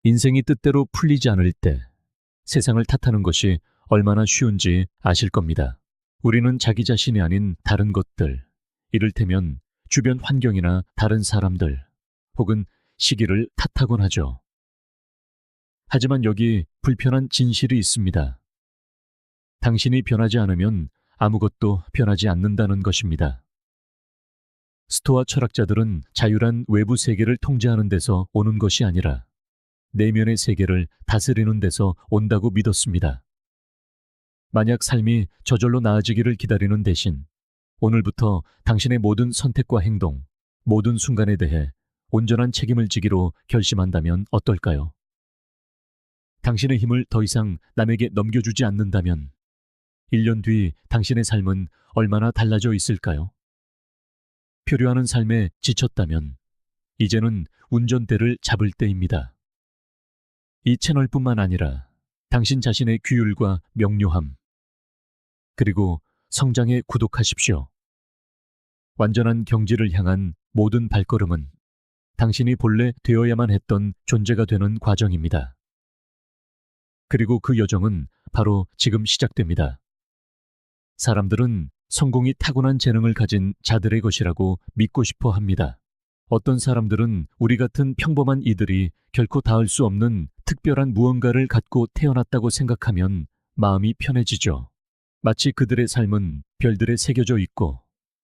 인생이 뜻대로 풀리지 않을 때 세상을 탓하는 것이 얼마나 쉬운지 아실 겁니다. 우리는 자기 자신이 아닌 다른 것들, 이를테면 주변 환경이나 다른 사람들, 혹은 시기를 탓하곤 하죠. 하지만 여기 불편한 진실이 있습니다. 당신이 변하지 않으면 아무것도 변하지 않는다는 것입니다. 스토아 철학자들은 자유란 외부 세계를 통제하는 데서 오는 것이 아니라 내면의 세계를 다스리는 데서 온다고 믿었습니다. 만약 삶이 저절로 나아지기를 기다리는 대신 오늘부터 당신의 모든 선택과 행동, 모든 순간에 대해 온전한 책임을 지기로 결심한다면 어떨까요? 당신의 힘을 더 이상 남에게 넘겨주지 않는다면 1년 뒤 당신의 삶은 얼마나 달라져 있을까요? 표류하는 삶에 지쳤다면 이제는 운전대를 잡을 때입니다. 이 채널뿐만 아니라 당신 자신의 규율과 명료함, 그리고 성장에 구독하십시오. 완전한 경지를 향한 모든 발걸음은 당신이 본래 되어야만 했던 존재가 되는 과정입니다. 그리고 그 여정은 바로 지금 시작됩니다. 사람들은 성공이 타고난 재능을 가진 자들의 것이라고 믿고 싶어 합니다. 어떤 사람들은 우리 같은 평범한 이들이 결코 닿을 수 없는 특별한 무언가를 갖고 태어났다고 생각하면 마음이 편해지죠. 마치 그들의 삶은 별들에 새겨져 있고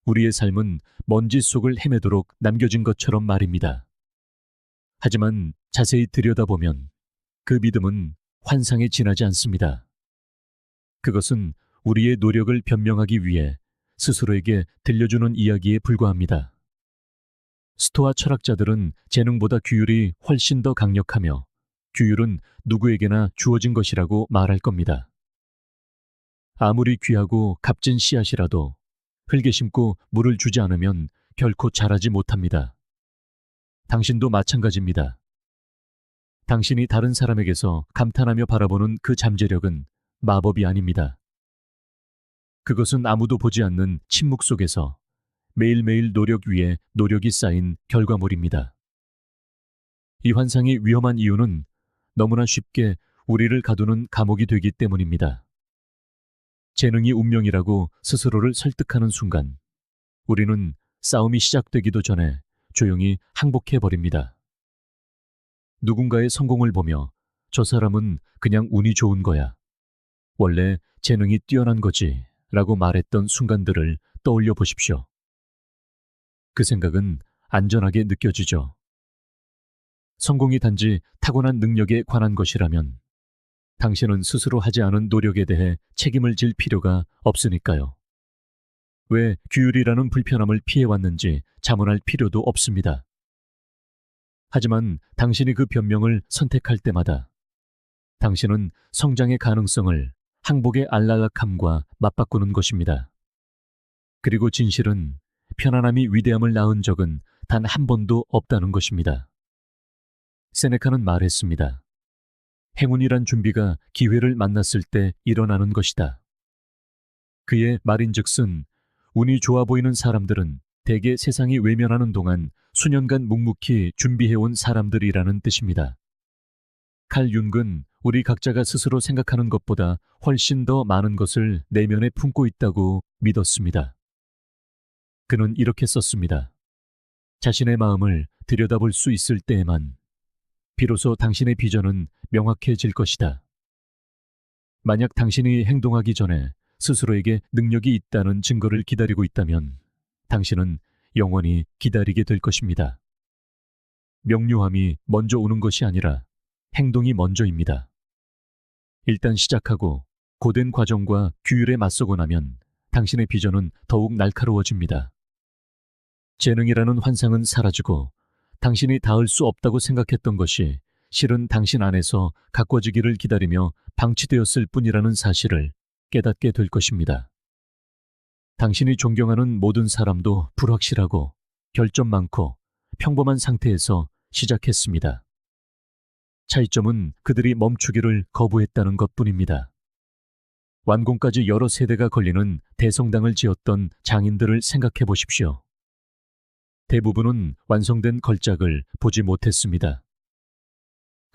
우리의 삶은 먼지 속을 헤매도록 남겨진 것처럼 말입니다. 하지만 자세히 들여다보면 그 믿음은 환상에 지나지 않습니다. 그것은 우리의 노력을 변명하기 위해 스스로에게 들려주는 이야기에 불과합니다. 스토아 철학자들은 재능보다 규율이 훨씬 더 강력하며 규율은 누구에게나 주어진 것이라고 말할 겁니다. 아무리 귀하고 값진 씨앗이라도 흙에 심고 물을 주지 않으면 결코 자라지 못합니다. 당신도 마찬가지입니다. 당신이 다른 사람에게서 감탄하며 바라보는 그 잠재력은 마법이 아닙니다. 그것은 아무도 보지 않는 침묵 속에서 매일매일 노력 위에 노력이 쌓인 결과물입니다. 이 환상이 위험한 이유는 너무나 쉽게 우리를 가두는 감옥이 되기 때문입니다. 재능이 운명이라고 스스로를 설득하는 순간 우리는 싸움이 시작되기도 전에 조용히 항복해버립니다. 누군가의 성공을 보며 저 사람은 그냥 운이 좋은 거야, 원래 재능이 뛰어난 거지 라고 말했던 순간들을 떠올려 보십시오. 그 생각은 안전하게 느껴지죠. 성공이 단지 타고난 능력에 관한 것이라면 당신은 스스로 하지 않은 노력에 대해 책임을 질 필요가 없으니까요. 왜 규율이라는 불편함을 피해왔는지 자문할 필요도 없습니다. 하지만 당신이 그 변명을 선택할 때마다 당신은 성장의 가능성을 항복의 안락함과 맞바꾸는 것입니다. 그리고 진실은 편안함이 위대함을 낳은 적은 단 한 번도 없다는 것입니다. 세네카는 말했습니다. 행운이란 준비가 기회를 만났을 때 일어나는 것이다. 그의 말인즉슨 운이 좋아 보이는 사람들은 대개 세상이 외면하는 동안 수년간 묵묵히 준비해온 사람들이라는 뜻입니다. 칼 융은 우리 각자가 스스로 생각하는 것보다 훨씬 더 많은 것을 내면에 품고 있다고 믿었습니다. 그는 이렇게 썼습니다. 자신의 마음을 들여다볼 수 있을 때에만 비로소 당신의 비전은 명확해질 것이다. 만약 당신이 행동하기 전에 스스로에게 능력이 있다는 증거를 기다리고 있다면 당신은 영원히 기다리게 될 것입니다. 명료함이 먼저 오는 것이 아니라 행동이 먼저입니다. 일단 시작하고 고된 과정과 규율에 맞서고 나면 당신의 비전은 더욱 날카로워집니다. 재능이라는 환상은 사라지고 당신이 닿을 수 없다고 생각했던 것이 실은 당신 안에서 가꿔지기를 기다리며 방치되었을 뿐이라는 사실을 깨닫게 될 것입니다. 당신이 존경하는 모든 사람도 불확실하고 결점 많고 평범한 상태에서 시작했습니다. 차이점은 그들이 멈추기를 거부했다는 것뿐입니다. 완공까지 여러 세대가 걸리는 대성당을 지었던 장인들을 생각해 보십시오. 대부분은 완성된 걸작을 보지 못했습니다.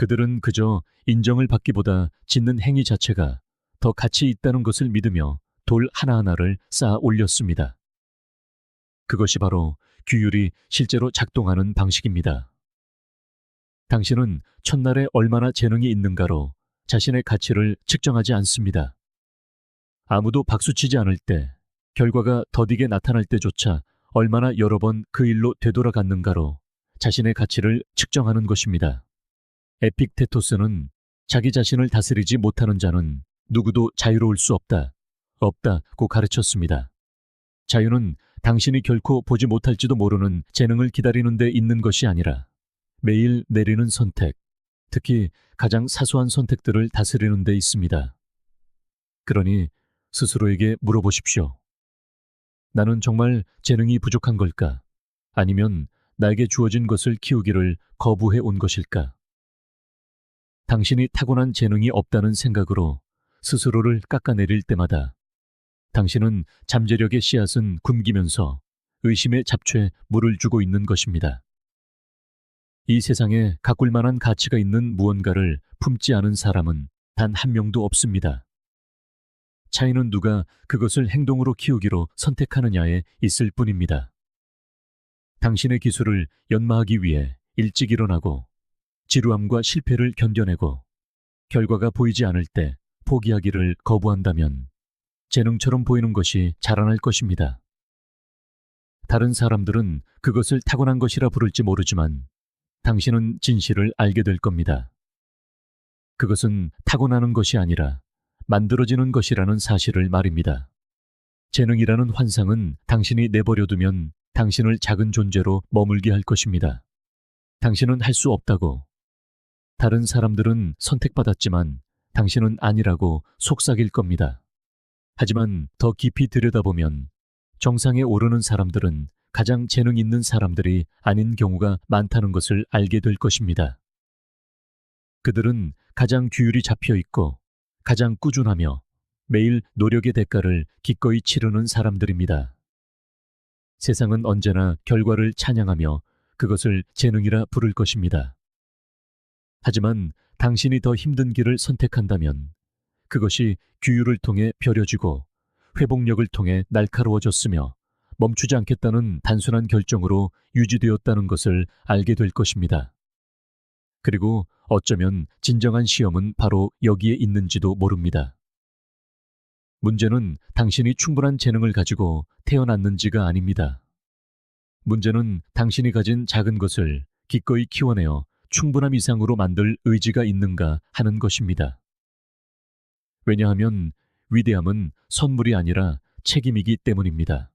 그들은 그저 인정을 받기보다 짓는 행위 자체가 더 가치 있다는 것을 믿으며 돌 하나하나를 쌓아 올렸습니다. 그것이 바로 규율이 실제로 작동하는 방식입니다. 당신은 첫날에 얼마나 재능이 있는가로 자신의 가치를 측정하지 않습니다. 아무도 박수치지 않을 때, 결과가 더디게 나타날 때조차 얼마나 여러 번 그 일로 되돌아갔는가로 자신의 가치를 측정하는 것입니다. 에픽테토스는 자기 자신을 다스리지 못하는 자는 누구도 자유로울 수 없다고 가르쳤습니다. 자유는 당신이 결코 보지 못할지도 모르는 재능을 기다리는 데 있는 것이 아니라 매일 내리는 선택, 특히 가장 사소한 선택들을 다스리는 데 있습니다. 그러니 스스로에게 물어보십시오. 나는 정말 재능이 부족한 걸까? 아니면 나에게 주어진 것을 키우기를 거부해 온 것일까? 당신이 타고난 재능이 없다는 생각으로 스스로를 깎아내릴 때마다 당신은 잠재력의 씨앗은 굶기면서 의심의 잡초에 물을 주고 있는 것입니다. 이 세상에 가꿀 만한 가치가 있는 무언가를 품지 않은 사람은 단 한 명도 없습니다. 차이는 누가 그것을 행동으로 키우기로 선택하느냐에 있을 뿐입니다. 당신의 기술을 연마하기 위해 일찍 일어나고 지루함과 실패를 견뎌내고 결과가 보이지 않을 때 포기하기를 거부한다면 재능처럼 보이는 것이 자라날 것입니다. 다른 사람들은 그것을 타고난 것이라 부를지 모르지만 당신은 진실을 알게 될 겁니다. 그것은 타고나는 것이 아니라 만들어지는 것이라는 사실을 말입니다. 재능이라는 환상은 당신이 내버려두면 당신을 작은 존재로 머물게 할 것입니다. 당신은 할 수 없다고, 다른 사람들은 선택받았지만 당신은 아니라고 속삭일 겁니다. 하지만 더 깊이 들여다보면 정상에 오르는 사람들은 가장 재능 있는 사람들이 아닌 경우가 많다는 것을 알게 될 것입니다. 그들은 가장 규율이 잡혀 있고 가장 꾸준하며 매일 노력의 대가를 기꺼이 치르는 사람들입니다. 세상은 언제나 결과를 찬양하며 그것을 재능이라 부를 것입니다. 하지만 당신이 더 힘든 길을 선택한다면 그것이 규율을 통해 벼려지고 회복력을 통해 날카로워졌으며 멈추지 않겠다는 단순한 결정으로 유지되었다는 것을 알게 될 것입니다. 그리고 어쩌면 진정한 시험은 바로 여기에 있는지도 모릅니다. 문제는 당신이 충분한 재능을 가지고 태어났는지가 아닙니다. 문제는 당신이 가진 작은 것을 기꺼이 키워내어 충분함 이상으로 만들 의지가 있는가 하는 것입니다. 왜냐하면 위대함은 선물이 아니라 책임이기 때문입니다.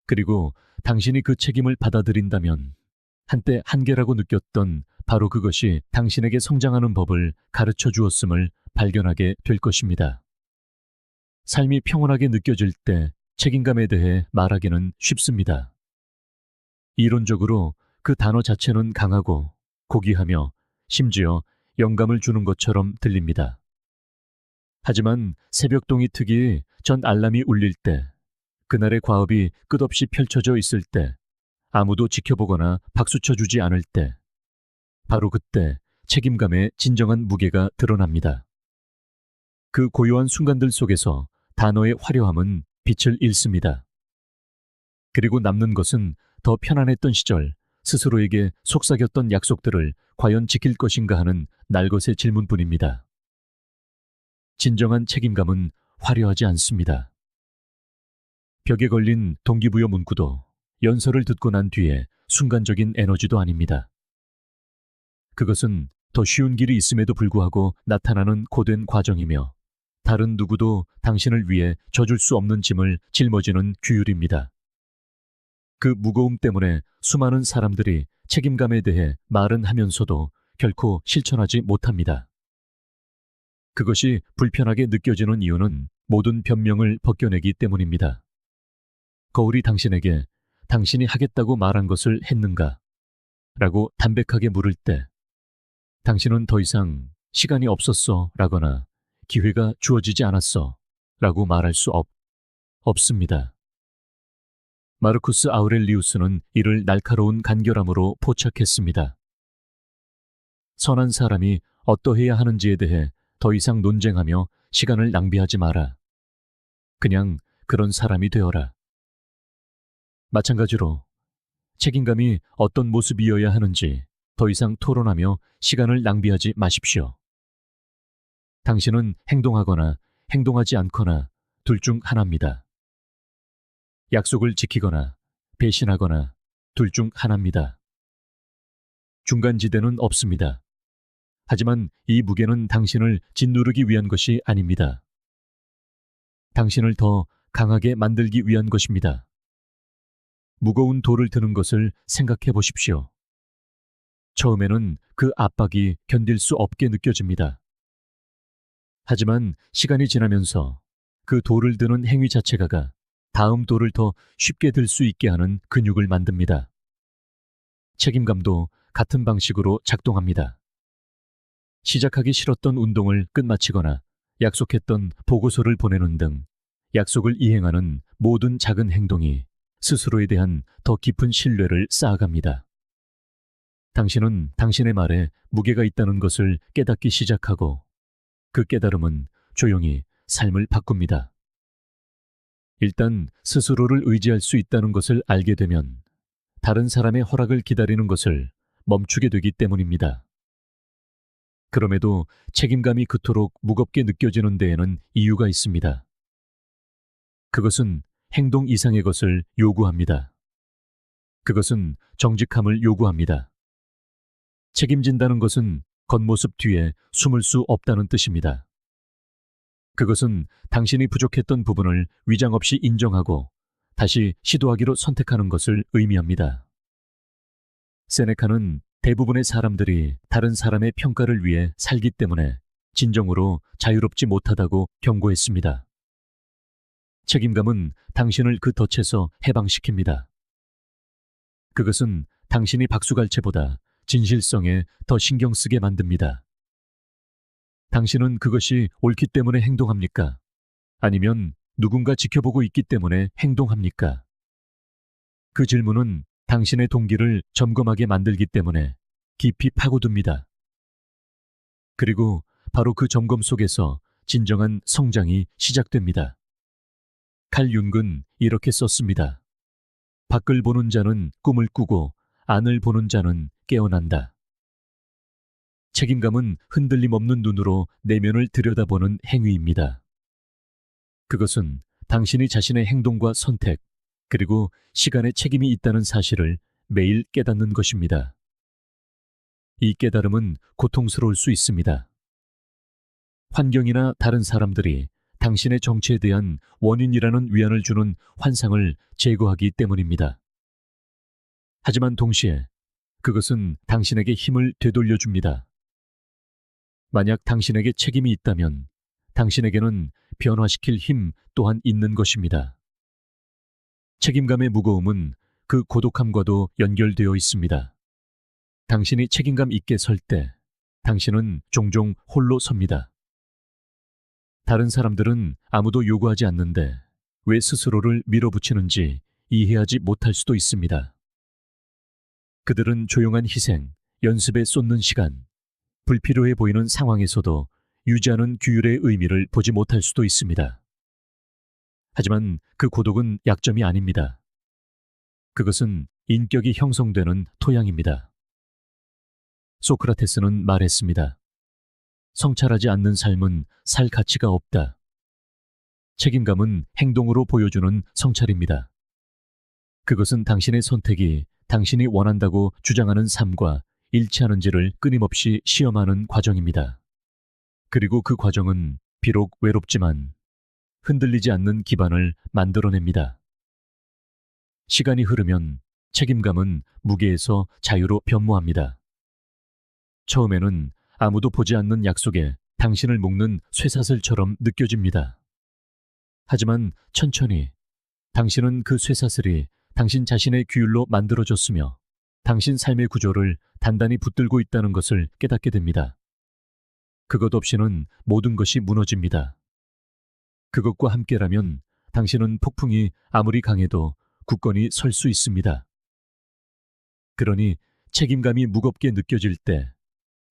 그리고 당신이 그 책임을 받아들인다면 한때 한계라고 느꼈던 바로 그것이 당신에게 성장하는 법을 가르쳐 주었음을 발견하게 될 것입니다. 삶이 평온하게 느껴질 때 책임감에 대해 말하기는 쉽습니다. 이론적으로 그 단어 자체는 강하고 고귀하며 심지어 영감을 주는 것처럼 들립니다. 하지만 새벽동이 특이 전 알람이 울릴 때, 그날의 과업이 끝없이 펼쳐져 있을 때, 아무도 지켜보거나 박수쳐주지 않을 때, 바로 그때 책임감의 진정한 무게가 드러납니다. 그 고요한 순간들 속에서 단어의 화려함은 빛을 잃습니다. 그리고 남는 것은 더 편안했던 시절, 스스로에게 속삭였던 약속들을 과연 지킬 것인가 하는 날것의 질문뿐입니다. 진정한 책임감은 화려하지 않습니다. 벽에 걸린 동기부여 문구도 연설을 듣고 난 뒤에 순간적인 에너지도 아닙니다. 그것은 더 쉬운 길이 있음에도 불구하고 나타나는 고된 과정이며 다른 누구도 당신을 위해 져줄 수 없는 짐을 짊어지는 규율입니다. 그 무거움 때문에 수많은 사람들이 책임감에 대해 말은 하면서도 결코 실천하지 못합니다. 그것이 불편하게 느껴지는 이유는 모든 변명을 벗겨내기 때문입니다. 거울이 당신에게 당신이 하겠다고 말한 것을 했는가? 라고 담백하게 물을 때 당신은 더 이상 시간이 없었어 라거나 기회가 주어지지 않았어 라고 말할 수 없습니다. 마르쿠스 아우렐리우스는 이를 날카로운 간결함으로 포착했습니다. 선한 사람이 어떠해야 하는지에 대해 더 이상 논쟁하며 시간을 낭비하지 마라. 그냥 그런 사람이 되어라. 마찬가지로 책임감이 어떤 모습이어야 하는지 더 이상 토론하며 시간을 낭비하지 마십시오. 당신은 행동하거나 행동하지 않거나 둘 중 하나입니다. 약속을 지키거나 배신하거나 둘 중 하나입니다. 중간지대는 없습니다. 하지만 이 무게는 당신을 짓누르기 위한 것이 아닙니다. 당신을 더 강하게 만들기 위한 것입니다. 무거운 돌을 드는 것을 생각해 보십시오. 처음에는 그 압박이 견딜 수 없게 느껴집니다. 하지만 시간이 지나면서 그 돌을 드는 행위 자체가 다음 돌을 더 쉽게 들 수 있게 하는 근육을 만듭니다. 책임감도 같은 방식으로 작동합니다. 시작하기 싫었던 운동을 끝마치거나 약속했던 보고서를 보내는 등 약속을 이행하는 모든 작은 행동이 스스로에 대한 더 깊은 신뢰를 쌓아갑니다. 당신은 당신의 말에 무게가 있다는 것을 깨닫기 시작하고 그 깨달음은 조용히 삶을 바꿉니다. 일단 스스로를 의지할 수 있다는 것을 알게 되면 다른 사람의 허락을 기다리는 것을 멈추게 되기 때문입니다. 그럼에도 책임감이 그토록 무겁게 느껴지는 데에는 이유가 있습니다. 그것은 행동 이상의 것을 요구합니다. 그것은 정직함을 요구합니다. 책임진다는 것은 겉모습 뒤에 숨을 수 없다는 뜻입니다. 그것은 당신이 부족했던 부분을 위장 없이 인정하고 다시 시도하기로 선택하는 것을 의미합니다. 세네카는 대부분의 사람들이 다른 사람의 평가를 위해 살기 때문에 진정으로 자유롭지 못하다고 경고했습니다. 책임감은 당신을 그 덫에서 해방시킵니다. 그것은 당신이 박수갈채보다 진실성에 더 신경 쓰게 만듭니다. 당신은 그것이 옳기 때문에 행동합니까? 아니면 누군가 지켜보고 있기 때문에 행동합니까? 그 질문은 당신의 동기를 점검하게 만들기 때문에 깊이 파고듭니다. 그리고 바로 그 점검 속에서 진정한 성장이 시작됩니다. 칼 융은 이렇게 썼습니다. 밖을 보는 자는 꿈을 꾸고 안을 보는 자는 깨어난다. 책임감은 흔들림 없는 눈으로 내면을 들여다보는 행위입니다. 그것은 당신이 자신의 행동과 선택, 그리고 시간에 책임이 있다는 사실을 매일 깨닫는 것입니다. 이 깨달음은 고통스러울 수 있습니다. 환경이나 다른 사람들이 당신의 정체에 대한 원인이라는 위안을 주는 환상을 제거하기 때문입니다. 하지만 동시에 그것은 당신에게 힘을 되돌려줍니다. 만약 당신에게 책임이 있다면 당신에게는 변화시킬 힘 또한 있는 것입니다. 책임감의 무거움은 그 고독함과도 연결되어 있습니다. 당신이 책임감 있게 설 때 당신은 종종 홀로 섭니다. 다른 사람들은 아무도 요구하지 않는데 왜 스스로를 밀어붙이는지 이해하지 못할 수도 있습니다. 그들은 조용한 희생, 연습에 쏟는 시간, 불필요해 보이는 상황에서도 유지하는 규율의 의미를 보지 못할 수도 있습니다. 하지만 그 고독은 약점이 아닙니다. 그것은 인격이 형성되는 토양입니다. 소크라테스는 말했습니다. 성찰하지 않는 삶은 살 가치가 없다. 책임감은 행동으로 보여주는 성찰입니다. 그것은 당신의 선택이 당신이 원한다고 주장하는 삶과 일치하는지를 끊임없이 시험하는 과정입니다. 그리고 그 과정은 비록 외롭지만 흔들리지 않는 기반을 만들어냅니다. 시간이 흐르면 책임감은 무게에서 자유로 변모합니다. 처음에는 아무도 보지 않는 약속에 당신을 묶는 쇠사슬처럼 느껴집니다. 하지만 천천히 당신은 그 쇠사슬이 당신 자신의 규율로 만들어졌으며 당신 삶의 구조를 단단히 붙들고 있다는 것을 깨닫게 됩니다. 그것 없이는 모든 것이 무너집니다. 그것과 함께라면 당신은 폭풍이 아무리 강해도 굳건히 설 수 있습니다. 그러니 책임감이 무겁게 느껴질 때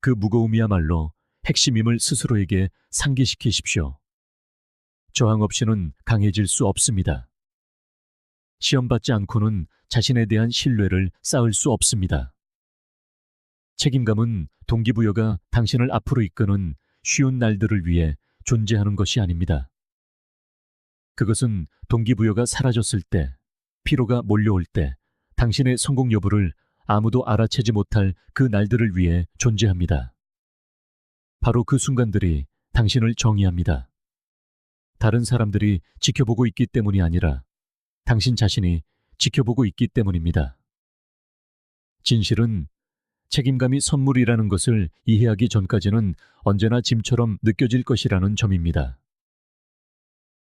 그 무거움이야말로 핵심임을 스스로에게 상기시키십시오. 저항 없이는 강해질 수 없습니다. 시험받지 않고는 자신에 대한 신뢰를 쌓을 수 없습니다. 책임감은 동기부여가 당신을 앞으로 이끄는 쉬운 날들을 위해 존재하는 것이 아닙니다. 그것은 동기부여가 사라졌을 때, 피로가 몰려올 때, 당신의 성공 여부를 아무도 알아채지 못할 그 날들을 위해 존재합니다. 바로 그 순간들이 당신을 정의합니다. 다른 사람들이 지켜보고 있기 때문이 아니라 당신 자신이 지켜보고 있기 때문입니다. 진실은 책임감이 선물이라는 것을 이해하기 전까지는 언제나 짐처럼 느껴질 것이라는 점입니다.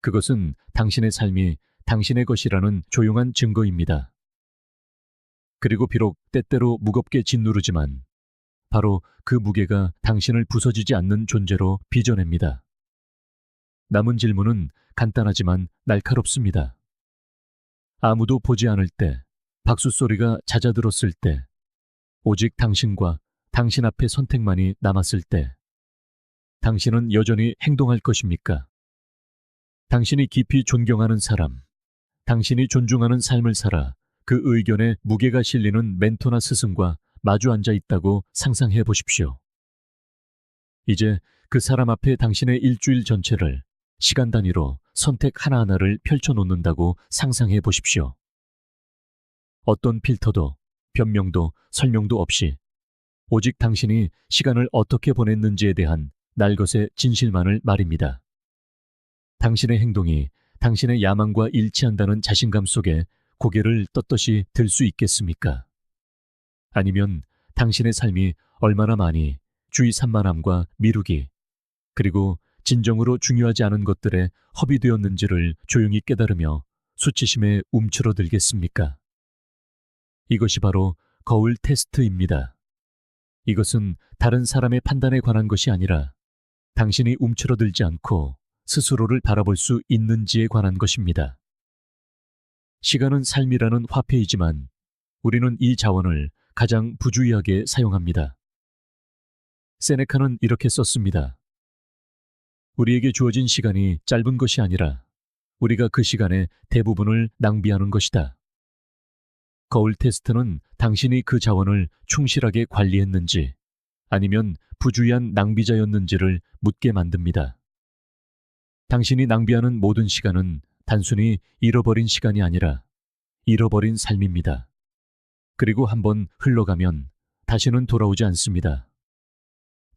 그것은 당신의 삶이 당신의 것이라는 조용한 증거입니다. 그리고 비록 때때로 무겁게 짓누르지만 바로 그 무게가 당신을 부서지지 않는 존재로 빚어냅니다. 남은 질문은 간단하지만 날카롭습니다. 아무도 보지 않을 때, 박수 소리가 잦아들었을 때, 오직 당신과 당신 앞에 선택만이 남았을 때, 당신은 여전히 행동할 것입니까? 당신이 깊이 존경하는 사람, 당신이 존중하는 삶을 살아 그 의견에 무게가 실리는 멘토나 스승과 마주 앉아 있다고 상상해 보십시오. 이제 그 사람 앞에 당신의 일주일 전체를 시간 단위로 선택 하나하나를 펼쳐놓는다고 상상해 보십시오. 어떤 필터도, 변명도, 설명도 없이 오직 당신이 시간을 어떻게 보냈는지에 대한 날것의 진실만을 말입니다. 당신의 행동이 당신의 야망과 일치한다는 자신감 속에 고개를 떳떳이 들 수 있겠습니까? 아니면 당신의 삶이 얼마나 많이 주의 산만함과 미루기, 그리고 진정으로 중요하지 않은 것들에 허비되었는지를 조용히 깨달으며 수치심에 움츠러들겠습니까? 이것이 바로 거울 테스트입니다. 이것은 다른 사람의 판단에 관한 것이 아니라 당신이 움츠러들지 않고 스스로를 바라볼 수 있는지에 관한 것입니다. 시간은 삶이라는 화폐이지만 우리는 이 자원을 가장 부주의하게 사용합니다. 세네카는 이렇게 썼습니다. 우리에게 주어진 시간이 짧은 것이 아니라 우리가 그 시간의 대부분을 낭비하는 것이다. 거울 테스트는 당신이 그 자원을 충실하게 관리했는지 아니면 부주의한 낭비자였는지를 묻게 만듭니다. 당신이 낭비하는 모든 시간은 단순히 잃어버린 시간이 아니라 잃어버린 삶입니다. 그리고 한번 흘러가면 다시는 돌아오지 않습니다.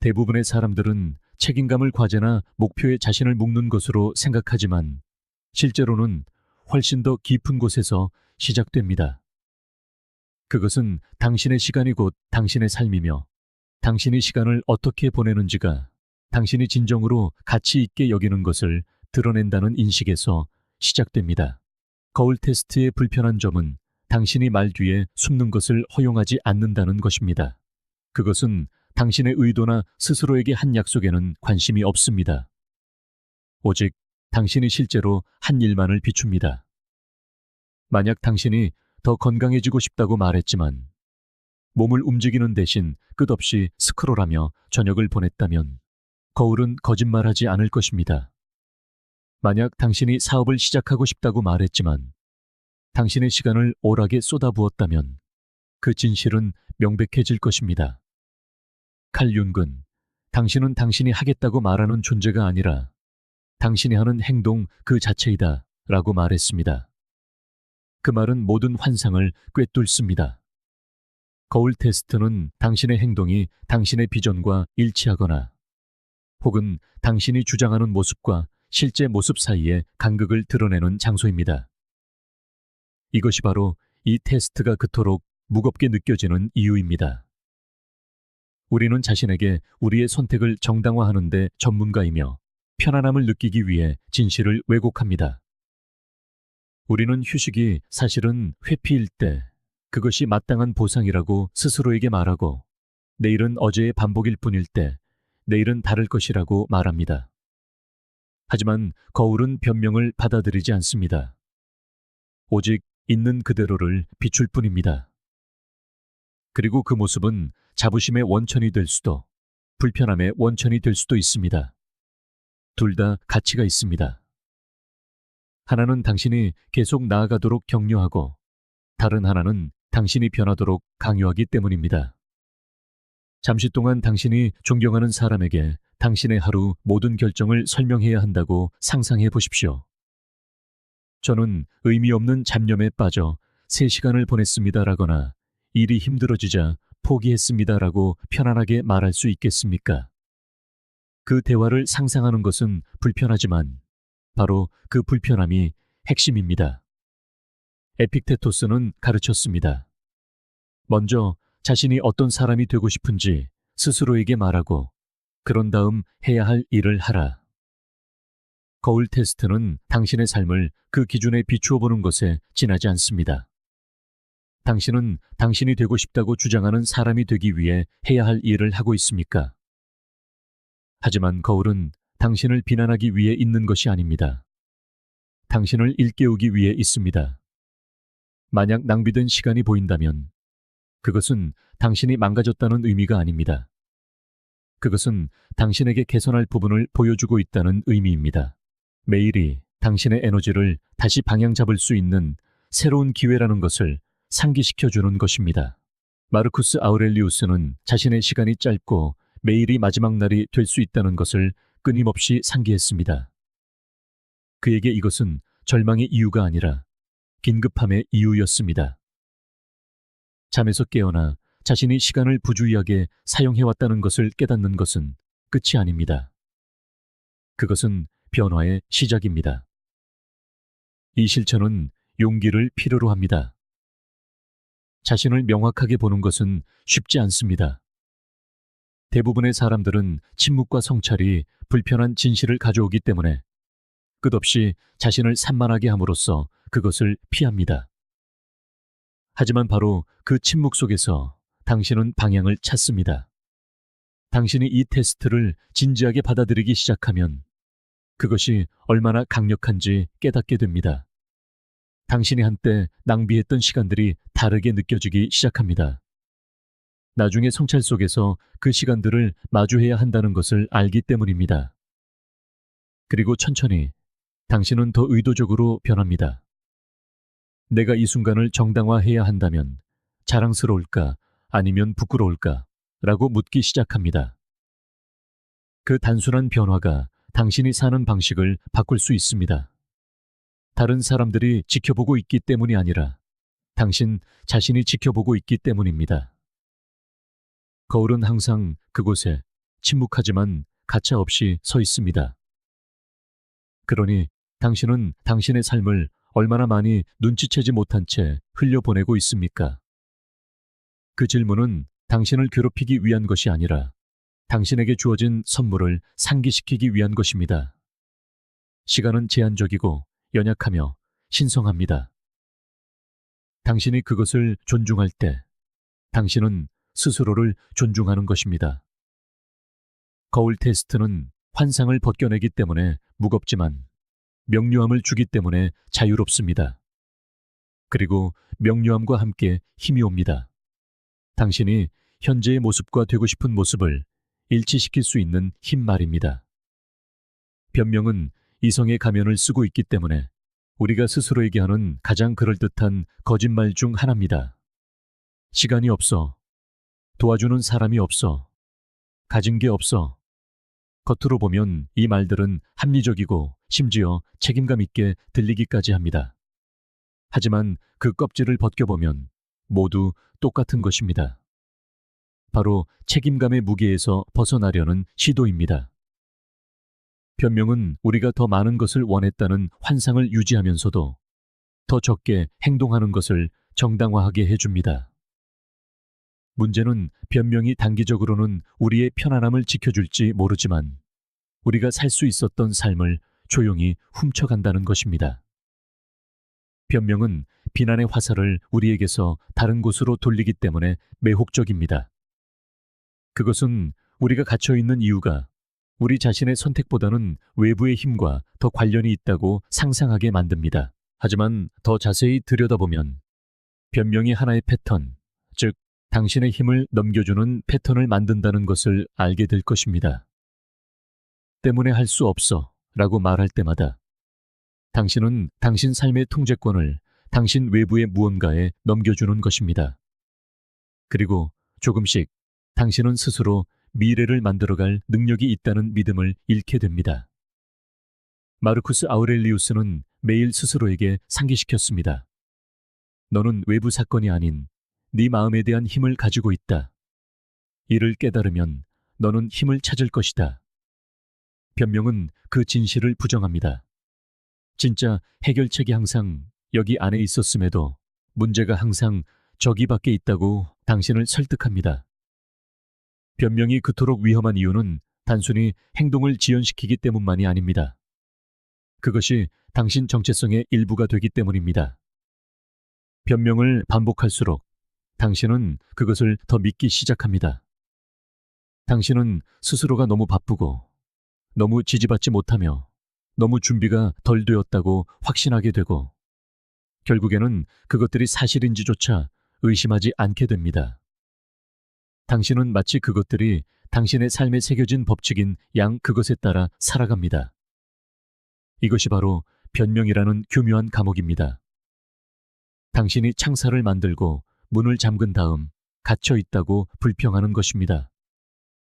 대부분의 사람들은 책임감을 과제나 목표에 자신을 묶는 것으로 생각하지만 실제로는 훨씬 더 깊은 곳에서 시작됩니다. 그것은 당신의 시간이 곧 당신의 삶이며 당신이 시간을 어떻게 보내는지가 당신이 진정으로 가치 있게 여기는 것을 드러낸다는 인식에서 시작됩니다. 거울 테스트의 불편한 점은 당신이 말 뒤에 숨는 것을 허용하지 않는다는 것입니다. 그것은 당신의 의도나 스스로에게 한 약속에는 관심이 없습니다. 오직 당신이 실제로 한 일만을 비춥니다. 만약 당신이 더 건강해지고 싶다고 말했지만 몸을 움직이는 대신 끝없이 스크롤하며 저녁을 보냈다면 거울은 거짓말하지 않을 것입니다. 만약 당신이 사업을 시작하고 싶다고 말했지만 당신의 시간을 오락에 쏟아부었다면 그 진실은 명백해질 것입니다. 칼 융근, 당신은 당신이 하겠다고 말하는 존재가 아니라 당신이 하는 행동 그 자체이다 라고 말했습니다. 그 말은 모든 환상을 꿰뚫습니다. 거울 테스트는 당신의 행동이 당신의 비전과 일치하거나 혹은 당신이 주장하는 모습과 실제 모습 사이의 간극을 드러내는 장소입니다. 이것이 바로 이 테스트가 그토록 무겁게 느껴지는 이유입니다. 우리는 자신에게 우리의 선택을 정당화하는 데 전문가이며 편안함을 느끼기 위해 진실을 왜곡합니다. 우리는 휴식이 사실은 회피일 때 그것이 마땅한 보상이라고 스스로에게 말하고 내일은 어제의 반복일 뿐일 때 내일은 다를 것이라고 말합니다. 하지만 거울은 변명을 받아들이지 않습니다. 오직 있는 그대로를 비출 뿐입니다. 그리고 그 모습은 자부심의 원천이 될 수도 불편함의 원천이 될 수도 있습니다. 둘 다 가치가 있습니다. 하나는 당신이 계속 나아가도록 격려하고 다른 하나는 당신이 변하도록 강요하기 때문입니다. 잠시 동안 당신이 존경하는 사람에게 당신의 하루 모든 결정을 설명해야 한다고 상상해 보십시오. 저는 의미 없는 잡념에 빠져 3시간을 보냈습니다라거나 일이 힘들어지자 포기했습니다라고 편안하게 말할 수 있겠습니까? 그 대화를 상상하는 것은 불편하지만 바로 그 불편함이 핵심입니다. 에픽테토스는 가르쳤습니다. 먼저 자신이 어떤 사람이 되고 싶은지 스스로에게 말하고 그런 다음 해야 할 일을 하라. 거울 테스트는 당신의 삶을 그 기준에 비추어 보는 것에 지나지 않습니다. 당신은 당신이 되고 싶다고 주장하는 사람이 되기 위해 해야 할 일을 하고 있습니까? 하지만 거울은 당신을 비난하기 위해 있는 것이 아닙니다. 당신을 일깨우기 위해 있습니다. 만약 낭비된 시간이 보인다면 그것은 당신이 망가졌다는 의미가 아닙니다. 그것은 당신에게 개선할 부분을 보여주고 있다는 의미입니다. 매일이 당신의 에너지를 다시 방향 잡을 수 있는 새로운 기회라는 것을 상기시켜주는 것입니다. 마르쿠스 아우렐리우스는 자신의 시간이 짧고 매일이 마지막 날이 될 수 있다는 것을 끊임없이 상기했습니다. 그에게 이것은 절망의 이유가 아니라 긴급함의 이유였습니다. 잠에서 깨어나 자신이 시간을 부주의하게 사용해왔다는 것을 깨닫는 것은 끝이 아닙니다. 그것은 변화의 시작입니다. 이 실천은 용기를 필요로 합니다. 자신을 명확하게 보는 것은 쉽지 않습니다. 대부분의 사람들은 침묵과 성찰이 불편한 진실을 가져오기 때문에 끝없이 자신을 산만하게 함으로써 그것을 피합니다. 하지만 바로 그 침묵 속에서 당신은 방향을 찾습니다. 당신이 이 테스트를 진지하게 받아들이기 시작하면 그것이 얼마나 강력한지 깨닫게 됩니다. 당신이 한때 낭비했던 시간들이 다르게 느껴지기 시작합니다. 나중에 성찰 속에서 그 시간들을 마주해야 한다는 것을 알기 때문입니다. 그리고 천천히 당신은 더 의도적으로 변합니다. 내가 이 순간을 정당화해야 한다면 자랑스러울까 아니면 부끄러울까 라고 묻기 시작합니다. 그 단순한 변화가 당신이 사는 방식을 바꿀 수 있습니다. 다른 사람들이 지켜보고 있기 때문이 아니라 당신 자신이 지켜보고 있기 때문입니다. 거울은 항상 그곳에 침묵하지만 가차없이 서 있습니다. 그러니 당신은 당신의 삶을 얼마나 많이 눈치채지 못한 채 흘려보내고 있습니까? 그 질문은 당신을 괴롭히기 위한 것이 아니라 당신에게 주어진 선물을 상기시키기 위한 것입니다. 시간은 제한적이고 연약하며 신성합니다. 당신이 그것을 존중할 때 당신은 스스로를 존중하는 것입니다. 거울 테스트는 환상을 벗겨내기 때문에 무겁지만 명료함을 주기 때문에 자유롭습니다. 그리고 명료함과 함께 힘이 옵니다. 당신이 현재의 모습과 되고 싶은 모습을 일치시킬 수 있는 힘 말입니다. 변명은 이성의 가면을 쓰고 있기 때문에 우리가 스스로에게 하는 가장 그럴듯한 거짓말 중 하나입니다. 시간이 없어. 도와주는 사람이 없어. 가진 게 없어. 겉으로 보면 이 말들은 합리적이고 심지어 책임감 있게 들리기까지 합니다. 하지만 그 껍질을 벗겨보면 모두 똑같은 것입니다. 바로 책임감의 무게에서 벗어나려는 시도입니다. 변명은 우리가 더 많은 것을 원했다는 환상을 유지하면서도 더 적게 행동하는 것을 정당화하게 해줍니다. 문제는 변명이 단기적으로는 우리의 편안함을 지켜줄지 모르지만 우리가 살 수 있었던 삶을 조용히 훔쳐간다는 것입니다. 변명은 비난의 화살을 우리에게서 다른 곳으로 돌리기 때문에 매혹적입니다. 그것은 우리가 갇혀있는 이유가 우리 자신의 선택보다는 외부의 힘과 더 관련이 있다고 상상하게 만듭니다. 하지만 더 자세히 들여다보면 변명이 하나의 패턴, 즉 당신의 힘을 넘겨주는 패턴을 만든다는 것을 알게 될 것입니다. 때문에 할 수 없어 라고 말할 때마다 당신은 당신 삶의 통제권을 당신 외부의 무언가에 넘겨주는 것입니다. 그리고 조금씩 당신은 스스로 미래를 만들어갈 능력이 있다는 믿음을 잃게 됩니다. 마르쿠스 아우렐리우스는 매일 스스로에게 상기시켰습니다. 너는 외부 사건이 아닌 네 마음에 대한 힘을 가지고 있다. 이를 깨달으면 너는 힘을 찾을 것이다. 변명은 그 진실을 부정합니다. 진짜 해결책이 항상 여기 안에 있었음에도 문제가 항상 저기 밖에 있다고 당신을 설득합니다. 변명이 그토록 위험한 이유는 단순히 행동을 지연시키기 때문만이 아닙니다. 그것이 당신 정체성의 일부가 되기 때문입니다. 변명을 반복할수록 당신은 그것을 더 믿기 시작합니다. 당신은 스스로가 너무 바쁘고 너무 지지받지 못하며 너무 준비가 덜 되었다고 확신하게 되고 결국에는 그것들이 사실인지조차 의심하지 않게 됩니다. 당신은 마치 그것들이 당신의 삶에 새겨진 법칙인 양 그것에 따라 살아갑니다. 이것이 바로 변명이라는 교묘한 감옥입니다. 당신이 창살을 만들고 문을 잠근 다음 갇혀 있다고 불평하는 것입니다.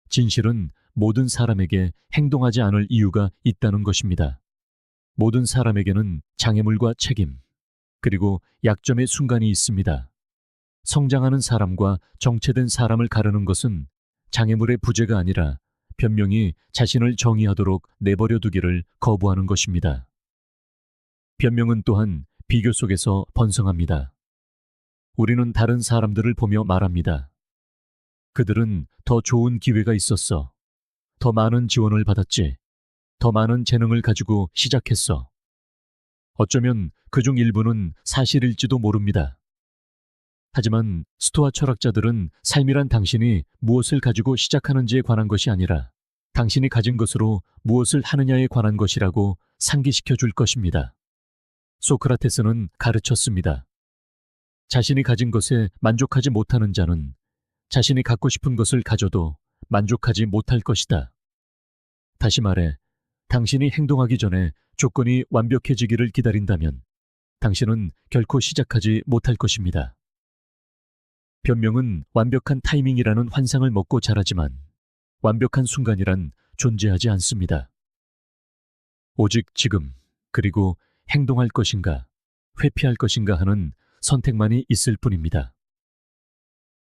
진실은 모든 사람에게 행동하지 않을 이유가 있다는 것입니다. 모든 사람에게는 장애물과 책임, 그리고 약점의 순간이 있습니다. 성장하는 사람과 정체된 사람을 가르는 것은 장애물의 부재가 아니라 변명이 자신을 정의하도록 내버려 두기를 거부하는 것입니다. 변명은 또한 비교 속에서 번성합니다. 우리는 다른 사람들을 보며 말합니다. 그들은 더 좋은 기회가 있었어. 더 많은 지원을 받았지. 더 많은 재능을 가지고 시작했어. 어쩌면 그중 일부는 사실일지도 모릅니다. 하지만 스토아 철학자들은 삶이란 당신이 무엇을 가지고 시작하는지에 관한 것이 아니라 당신이 가진 것으로 무엇을 하느냐에 관한 것이라고 상기시켜 줄 것입니다. 소크라테스는 가르쳤습니다. 자신이 가진 것에 만족하지 못하는 자는 자신이 갖고 싶은 것을 가져도 만족하지 못할 것이다. 다시 말해, 당신이 행동하기 전에 조건이 완벽해지기를 기다린다면 당신은 결코 시작하지 못할 것입니다. 변명은 완벽한 타이밍이라는 환상을 먹고 자라지만 완벽한 순간이란 존재하지 않습니다. 오직 지금, 그리고 행동할 것인가, 회피할 것인가 하는 선택만이 있을 뿐입니다.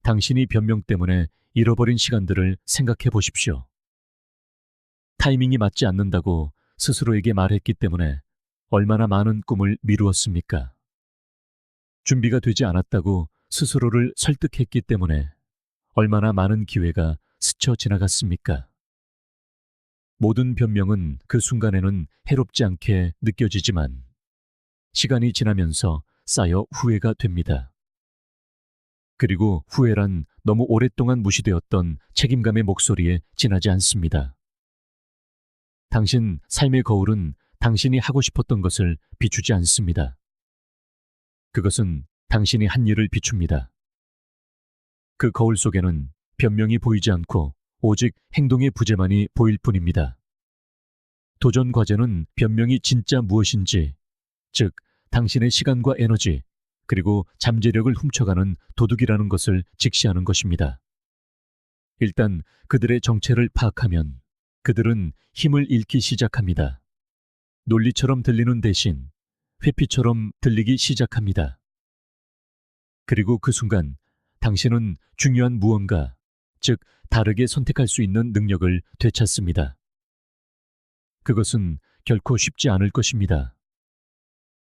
당신이 변명 때문에 잃어버린 시간들을 생각해 보십시오. 타이밍이 맞지 않는다고 스스로에게 말했기 때문에 얼마나 많은 꿈을 미루었습니까? 준비가 되지 않았다고 스스로를 설득했기 때문에 얼마나 많은 기회가 스쳐 지나갔습니까? 모든 변명은 그 순간에는 해롭지 않게 느껴지지만 시간이 지나면서 쌓여 후회가 됩니다. 그리고 후회란 너무 오랫동안 무시되었던 책임감의 목소리에 지나지 않습니다. 당신 삶의 거울은 당신이 하고 싶었던 것을 비추지 않습니다. 그것은 당신이 한 일을 비춥니다. 그 거울 속에는 변명이 보이지 않고 오직 행동의 부재만이 보일 뿐입니다. 도전 과제는 변명이 진짜 무엇인지, 즉 당신의 시간과 에너지, 그리고 잠재력을 훔쳐가는 도둑이라는 것을 직시하는 것입니다. 일단 그들의 정체를 파악하면 그들은 힘을 잃기 시작합니다. 논리처럼 들리는 대신 회피처럼 들리기 시작합니다. 그리고 그 순간 당신은 중요한 무언가, 즉 다르게 선택할 수 있는 능력을 되찾습니다. 그것은 결코 쉽지 않을 것입니다.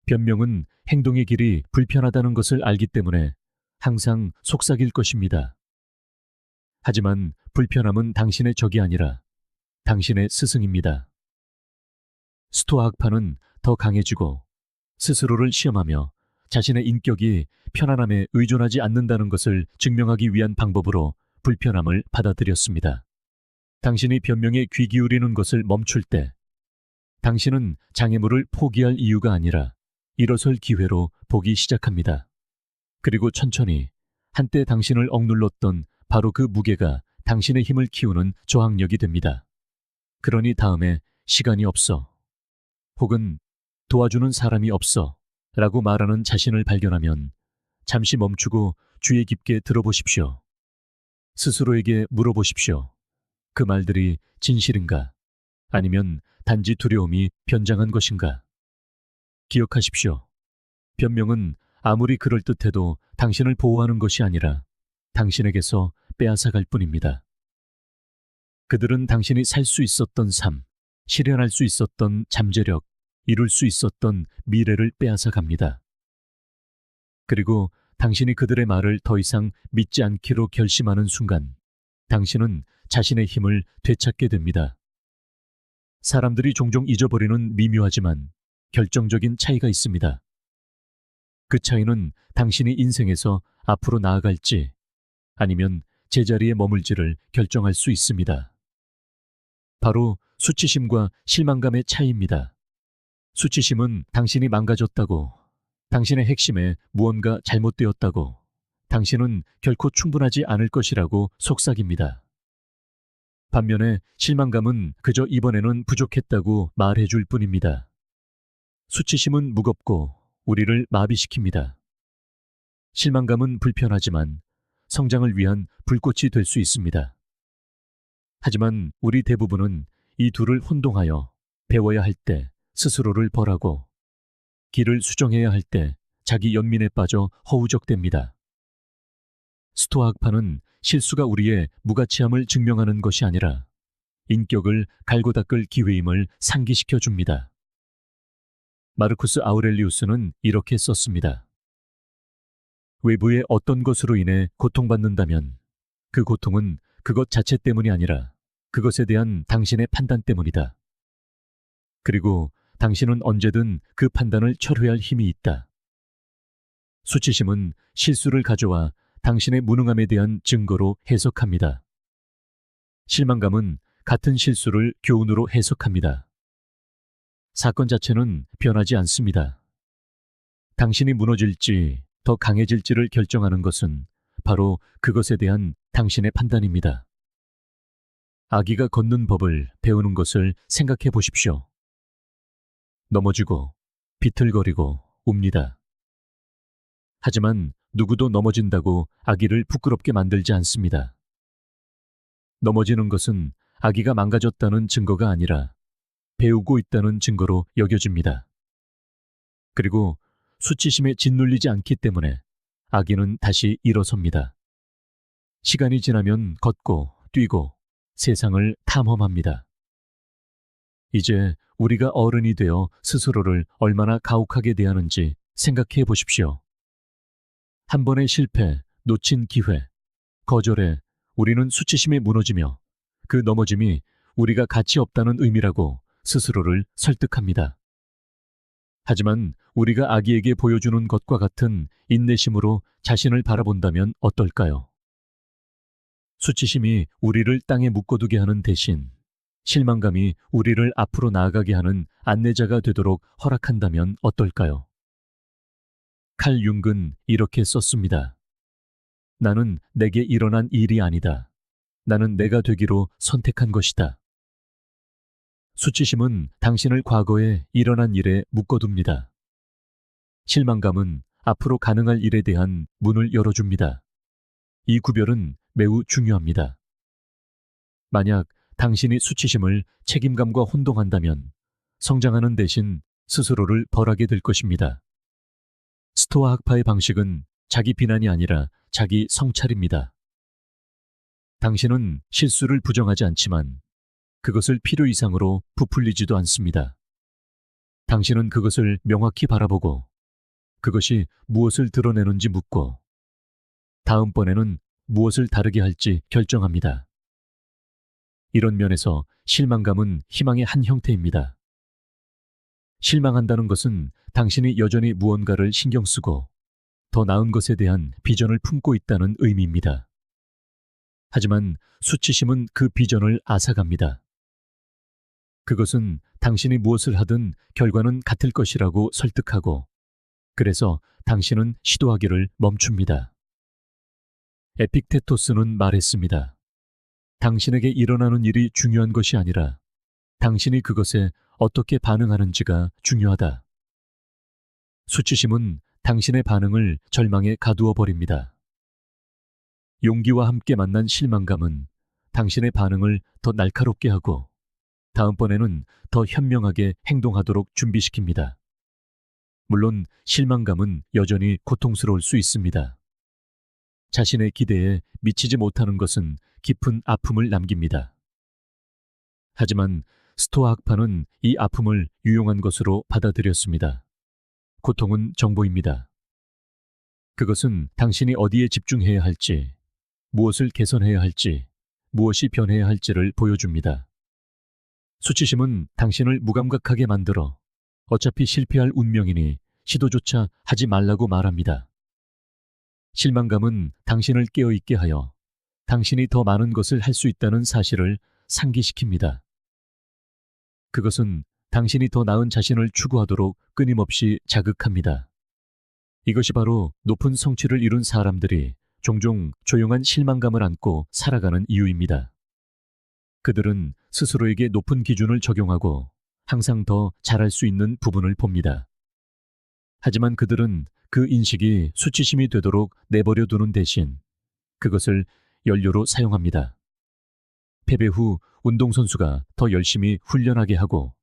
변명은 행동의 길이 불편하다는 것을 알기 때문에 항상 속삭일 것입니다. 하지만 불편함은 당신의 적이 아니라 당신의 스승입니다. 스토아 학파는 더 강해지고 스스로를 시험하며 자신의 인격이 편안함에 의존하지 않는다는 것을 증명하기 위한 방법으로 불편함을 받아들였습니다. 당신이 변명에 귀 기울이는 것을 멈출 때 당신은 장애물을 포기할 이유가 아니라 일어설 기회로 보기 시작합니다. 그리고 천천히 한때 당신을 억눌렀던 바로 그 무게가 당신의 힘을 키우는 저항력이 됩니다. 그러니 다음에 시간이 없어, 혹은 도와주는 사람이 없어 라고 말하는 자신을 발견하면 잠시 멈추고 주의 깊게 들어보십시오. 스스로에게 물어보십시오. 그 말들이 진실인가? 아니면 단지 두려움이 변장한 것인가? 기억하십시오. 변명은 아무리 그럴듯해도 당신을 보호하는 것이 아니라 당신에게서 빼앗아갈 뿐입니다. 그들은 당신이 살 수 있었던 삶, 실현할 수 있었던 잠재력, 이룰 수 있었던 미래를 빼앗아 갑니다. 그리고 당신이 그들의 말을 더 이상 믿지 않기로 결심하는 순간, 당신은 자신의 힘을 되찾게 됩니다. 사람들이 종종 잊어버리는 미묘하지만 결정적인 차이가 있습니다. 그 차이는 당신이 인생에서 앞으로 나아갈지 아니면 제자리에 머물지를 결정할 수 있습니다. 바로 수치심과 실망감의 차이입니다. 수치심은 당신이 망가졌다고, 당신의 핵심에 무언가 잘못되었다고, 당신은 결코 충분하지 않을 것이라고 속삭입니다. 반면에 실망감은 그저 이번에는 부족했다고 말해줄 뿐입니다. 수치심은 무겁고 우리를 마비시킵니다. 실망감은 불편하지만 성장을 위한 불꽃이 될 수 있습니다. 하지만 우리 대부분은 이 둘을 혼동하여 배워야 할 때 스스로를 벌하고 길을 수정해야 할 때 자기 연민에 빠져 허우적댑니다. 스토아 학파는 실수가 우리의 무가치함을 증명하는 것이 아니라 인격을 갈고 닦을 기회임을 상기시켜 줍니다. 마르쿠스 아우렐리우스는 이렇게 썼습니다. 외부의 어떤 것으로 인해 고통받는다면 그 고통은 그것 자체 때문이 아니라 그것에 대한 당신의 판단 때문이다. 그리고 당신은 언제든 그 판단을 철회할 힘이 있다. 수치심은 실수를 가져와 당신의 무능함에 대한 증거로 해석합니다. 실망감은 같은 실수를 교훈으로 해석합니다. 사건 자체는 변하지 않습니다. 당신이 무너질지 더 강해질지를 결정하는 것은 바로 그것에 대한 당신의 판단입니다. 아기가 걷는 법을 배우는 것을 생각해 보십시오. 넘어지고 비틀거리고 웁니다. 하지만 누구도 넘어진다고 아기를 부끄럽게 만들지 않습니다. 넘어지는 것은 아기가 망가졌다는 증거가 아니라 배우고 있다는 증거로 여겨집니다. 그리고 수치심에 짓눌리지 않기 때문에 아기는 다시 일어섭니다. 시간이 지나면 걷고 뛰고 세상을 탐험합니다. 이제 우리가 어른이 되어 스스로를 얼마나 가혹하게 대하는지 생각해 보십시오. 한 번의 실패, 놓친 기회, 거절에 우리는 수치심에 무너지며 그 넘어짐이 우리가 가치 없다는 의미라고 스스로를 설득합니다. 하지만 우리가 아기에게 보여주는 것과 같은 인내심으로 자신을 바라본다면 어떨까요? 수치심이 우리를 땅에 묶어두게 하는 대신 실망감이 우리를 앞으로 나아가게 하는 안내자가 되도록 허락한다면 어떨까요? 칼 융은 이렇게 썼습니다. 나는 내게 일어난 일이 아니다. 나는 내가 되기로 선택한 것이다. 수치심은 당신을 과거에 일어난 일에 묶어둡니다. 실망감은 앞으로 가능할 일에 대한 문을 열어줍니다. 이 구별은 매우 중요합니다. 만약 당신이 수치심을 책임감과 혼동한다면 성장하는 대신 스스로를 벌하게 될 것입니다. 스토아 학파의 방식은 자기 비난이 아니라 자기 성찰입니다. 당신은 실수를 부정하지 않지만 그것을 필요 이상으로 부풀리지도 않습니다. 당신은 그것을 명확히 바라보고 그것이 무엇을 드러내는지 묻고 다음번에는 무엇을 다르게 할지 결정합니다. 이런 면에서 실망감은 희망의 한 형태입니다. 실망한다는 것은 당신이 여전히 무언가를 신경 쓰고 더 나은 것에 대한 비전을 품고 있다는 의미입니다. 하지만 수치심은 그 비전을 앗아갑니다. 그것은 당신이 무엇을 하든 결과는 같을 것이라고 설득하고 그래서 당신은 시도하기를 멈춥니다. 에픽테토스는 말했습니다. 당신에게 일어나는 일이 중요한 것이 아니라 당신이 그것에 어떻게 반응하는지가 중요하다. 수치심은 당신의 반응을 절망에 가두어 버립니다. 용기와 함께 만난 실망감은 당신의 반응을 더 날카롭게 하고 다음번에는 더 현명하게 행동하도록 준비시킵니다. 물론 실망감은 여전히 고통스러울 수 있습니다. 자신의 기대에 미치지 못하는 것은 깊은 아픔을 남깁니다. 하지만 스토아 학파는 이 아픔을 유용한 것으로 받아들였습니다. 고통은 정보입니다. 그것은 당신이 어디에 집중해야 할지, 무엇을 개선해야 할지, 무엇이 변해야 할지를 보여줍니다. 수치심은 당신을 무감각하게 만들어 어차피 실패할 운명이니 시도조차 하지 말라고 말합니다. 실망감은 당신을 깨어있게 하여 당신이 더 많은 것을 할 수 있다는 사실을 상기시킵니다. 그것은 당신이 더 나은 자신을 추구하도록 끊임없이 자극합니다. 이것이 바로 높은 성취를 이룬 사람들이 종종 조용한 실망감을 안고 살아가는 이유입니다. 그들은 스스로에게 높은 기준을 적용하고 항상 더 잘할 수 있는 부분을 봅니다. 하지만 그들은 그 인식이 수치심이 되도록 내버려 두는 대신 그것을 연료로 사용합니다. 패배 후 운동선수가 더 열심히 훈련하게 하고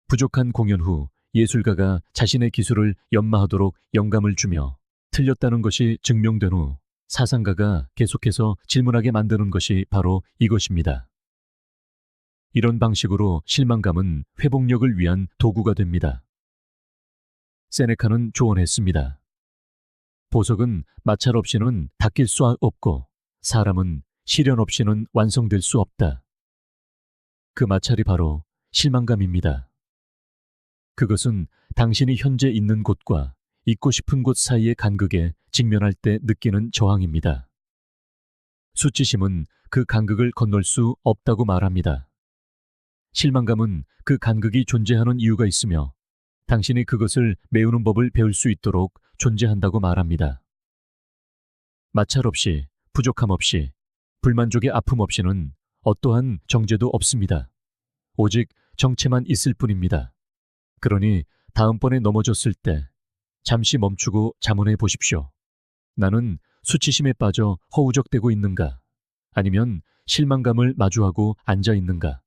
부족한 공연 후 예술가가 자신의 기술을 연마하도록 영감을 주며 틀렸다는 것이 증명된 후 사상가가 계속해서 질문하게 만드는 것이 바로 이것입니다. 이런 방식으로 실망감은 회복력을 위한 도구가 됩니다. 세네카는 조언했습니다. 보석은 마찰 없이는 닦일 수 없고 사람은 시련 없이는 완성될 수 없다. 그 마찰이 바로 실망감입니다. 그것은 당신이 현재 있는 곳과 있고 싶은 곳 사이의 간극에 직면할 때 느끼는 저항입니다. 수치심은 그 간극을 건널 수 없다고 말합니다. 실망감은 그 간극이 존재하는 이유가 있으며 당신이 그것을 메우는 법을 배울 수 있도록 존재한다고 말합니다. 마찰 없이, 부족함 없이, 불만족의 아픔 없이는 어떠한 정죄도 없습니다. 오직 정체만 있을 뿐입니다. 그러니 다음번에 넘어졌을 때 잠시 멈추고 자문해 보십시오. 나는 수치심에 빠져 허우적대고 있는가? 아니면 실망감을 마주하고 앉아 있는가?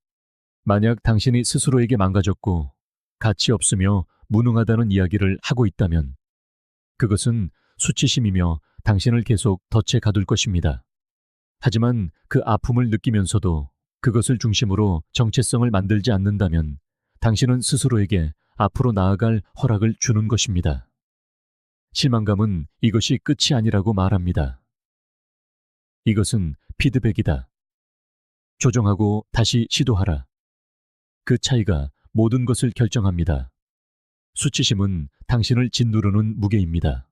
만약 당신이 스스로에게 망가졌고 가치 없으며 무능하다는 이야기를 하고 있다면 그것은 수치심이며 당신을 계속 덫에 가둘 것입니다. 하지만 그 아픔을 느끼면서도 그것을 중심으로 정체성을 만들지 않는다면 당신은 스스로에게 앞으로 나아갈 허락을 주는 것입니다. 실망감은 이것이 끝이 아니라고 말합니다. 이것은 피드백이다. 조정하고 다시 시도하라. 그 차이가 모든 것을 결정합니다. 수치심은 당신을 짓누르는 무게입니다.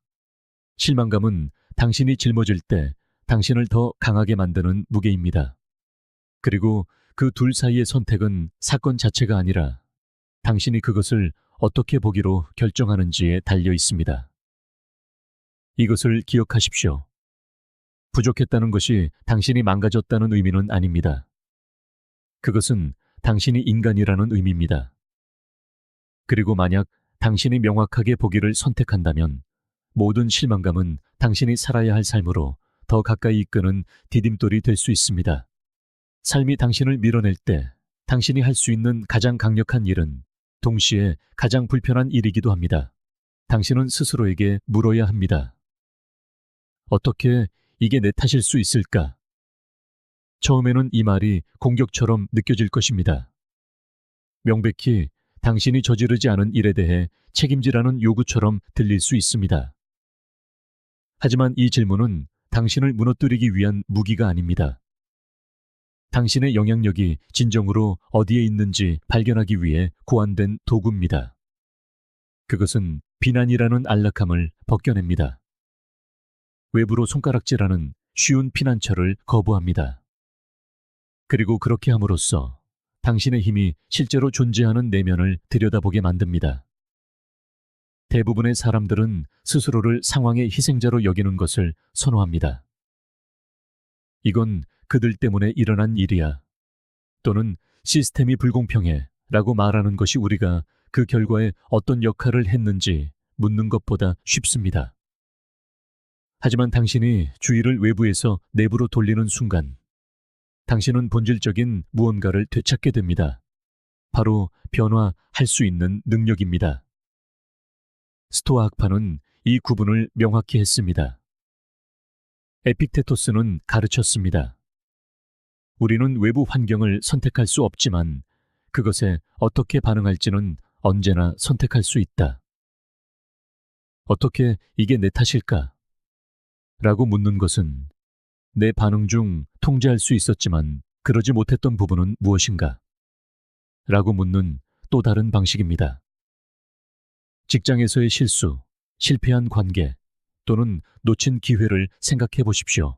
실망감은 당신이 짊어질 때 당신을 더 강하게 만드는 무게입니다. 그리고 그 둘 사이의 선택은 사건 자체가 아니라 당신이 그것을 어떻게 보기로 결정하는지에 달려 있습니다. 이것을 기억하십시오. 부족했다는 것이 당신이 망가졌다는 의미는 아닙니다. 그것은 당신이 인간이라는 의미입니다. 그리고 만약 당신이 명확하게 보기를 선택한다면 모든 실망감은 당신이 살아야 할 삶으로 더 가까이 이끄는 디딤돌이 될 수 있습니다. 삶이 당신을 밀어낼 때 당신이 할 수 있는 가장 강력한 일은 동시에 가장 불편한 일이기도 합니다. 당신은 스스로에게 물어야 합니다. 어떻게 이게 내 탓일 수 있을까? 처음에는 이 말이 공격처럼 느껴질 것입니다. 명백히 당신이 저지르지 않은 일에 대해 책임지라는 요구처럼 들릴 수 있습니다. 하지만 이 질문은 당신을 무너뜨리기 위한 무기가 아닙니다. 당신의 영향력이 진정으로 어디에 있는지 발견하기 위해 고안된 도구입니다. 그것은 비난이라는 안락함을 벗겨냅니다. 외부로 손가락질하는 쉬운 피난처를 거부합니다. 그리고 그렇게 함으로써 당신의 힘이 실제로 존재하는 내면을 들여다보게 만듭니다. 대부분의 사람들은 스스로를 상황의 희생자로 여기는 것을 선호합니다. 이건 그들 때문에 일어난 일이야. 또는 시스템이 불공평해 라고 말하는 것이 우리가 그 결과에 어떤 역할을 했는지 묻는 것보다 쉽습니다. 하지만 당신이 주의를 외부에서 내부로 돌리는 순간, 당신은 본질적인 무언가를 되찾게 됩니다. 바로 변화할 수 있는 능력입니다. 스토아 학파는 이 구분을 명확히 했습니다. 에픽테토스는 가르쳤습니다. 우리는 외부 환경을 선택할 수 없지만 그것에 어떻게 반응할지는 언제나 선택할 수 있다. 어떻게 이게 내 탓일까? 라고 묻는 것은 내 반응 중 통제할 수 있었지만 그러지 못했던 부분은 무엇인가? 라고 묻는 또 다른 방식입니다. 직장에서의 실수, 실패한 관계 또는 놓친 기회를 생각해 보십시오.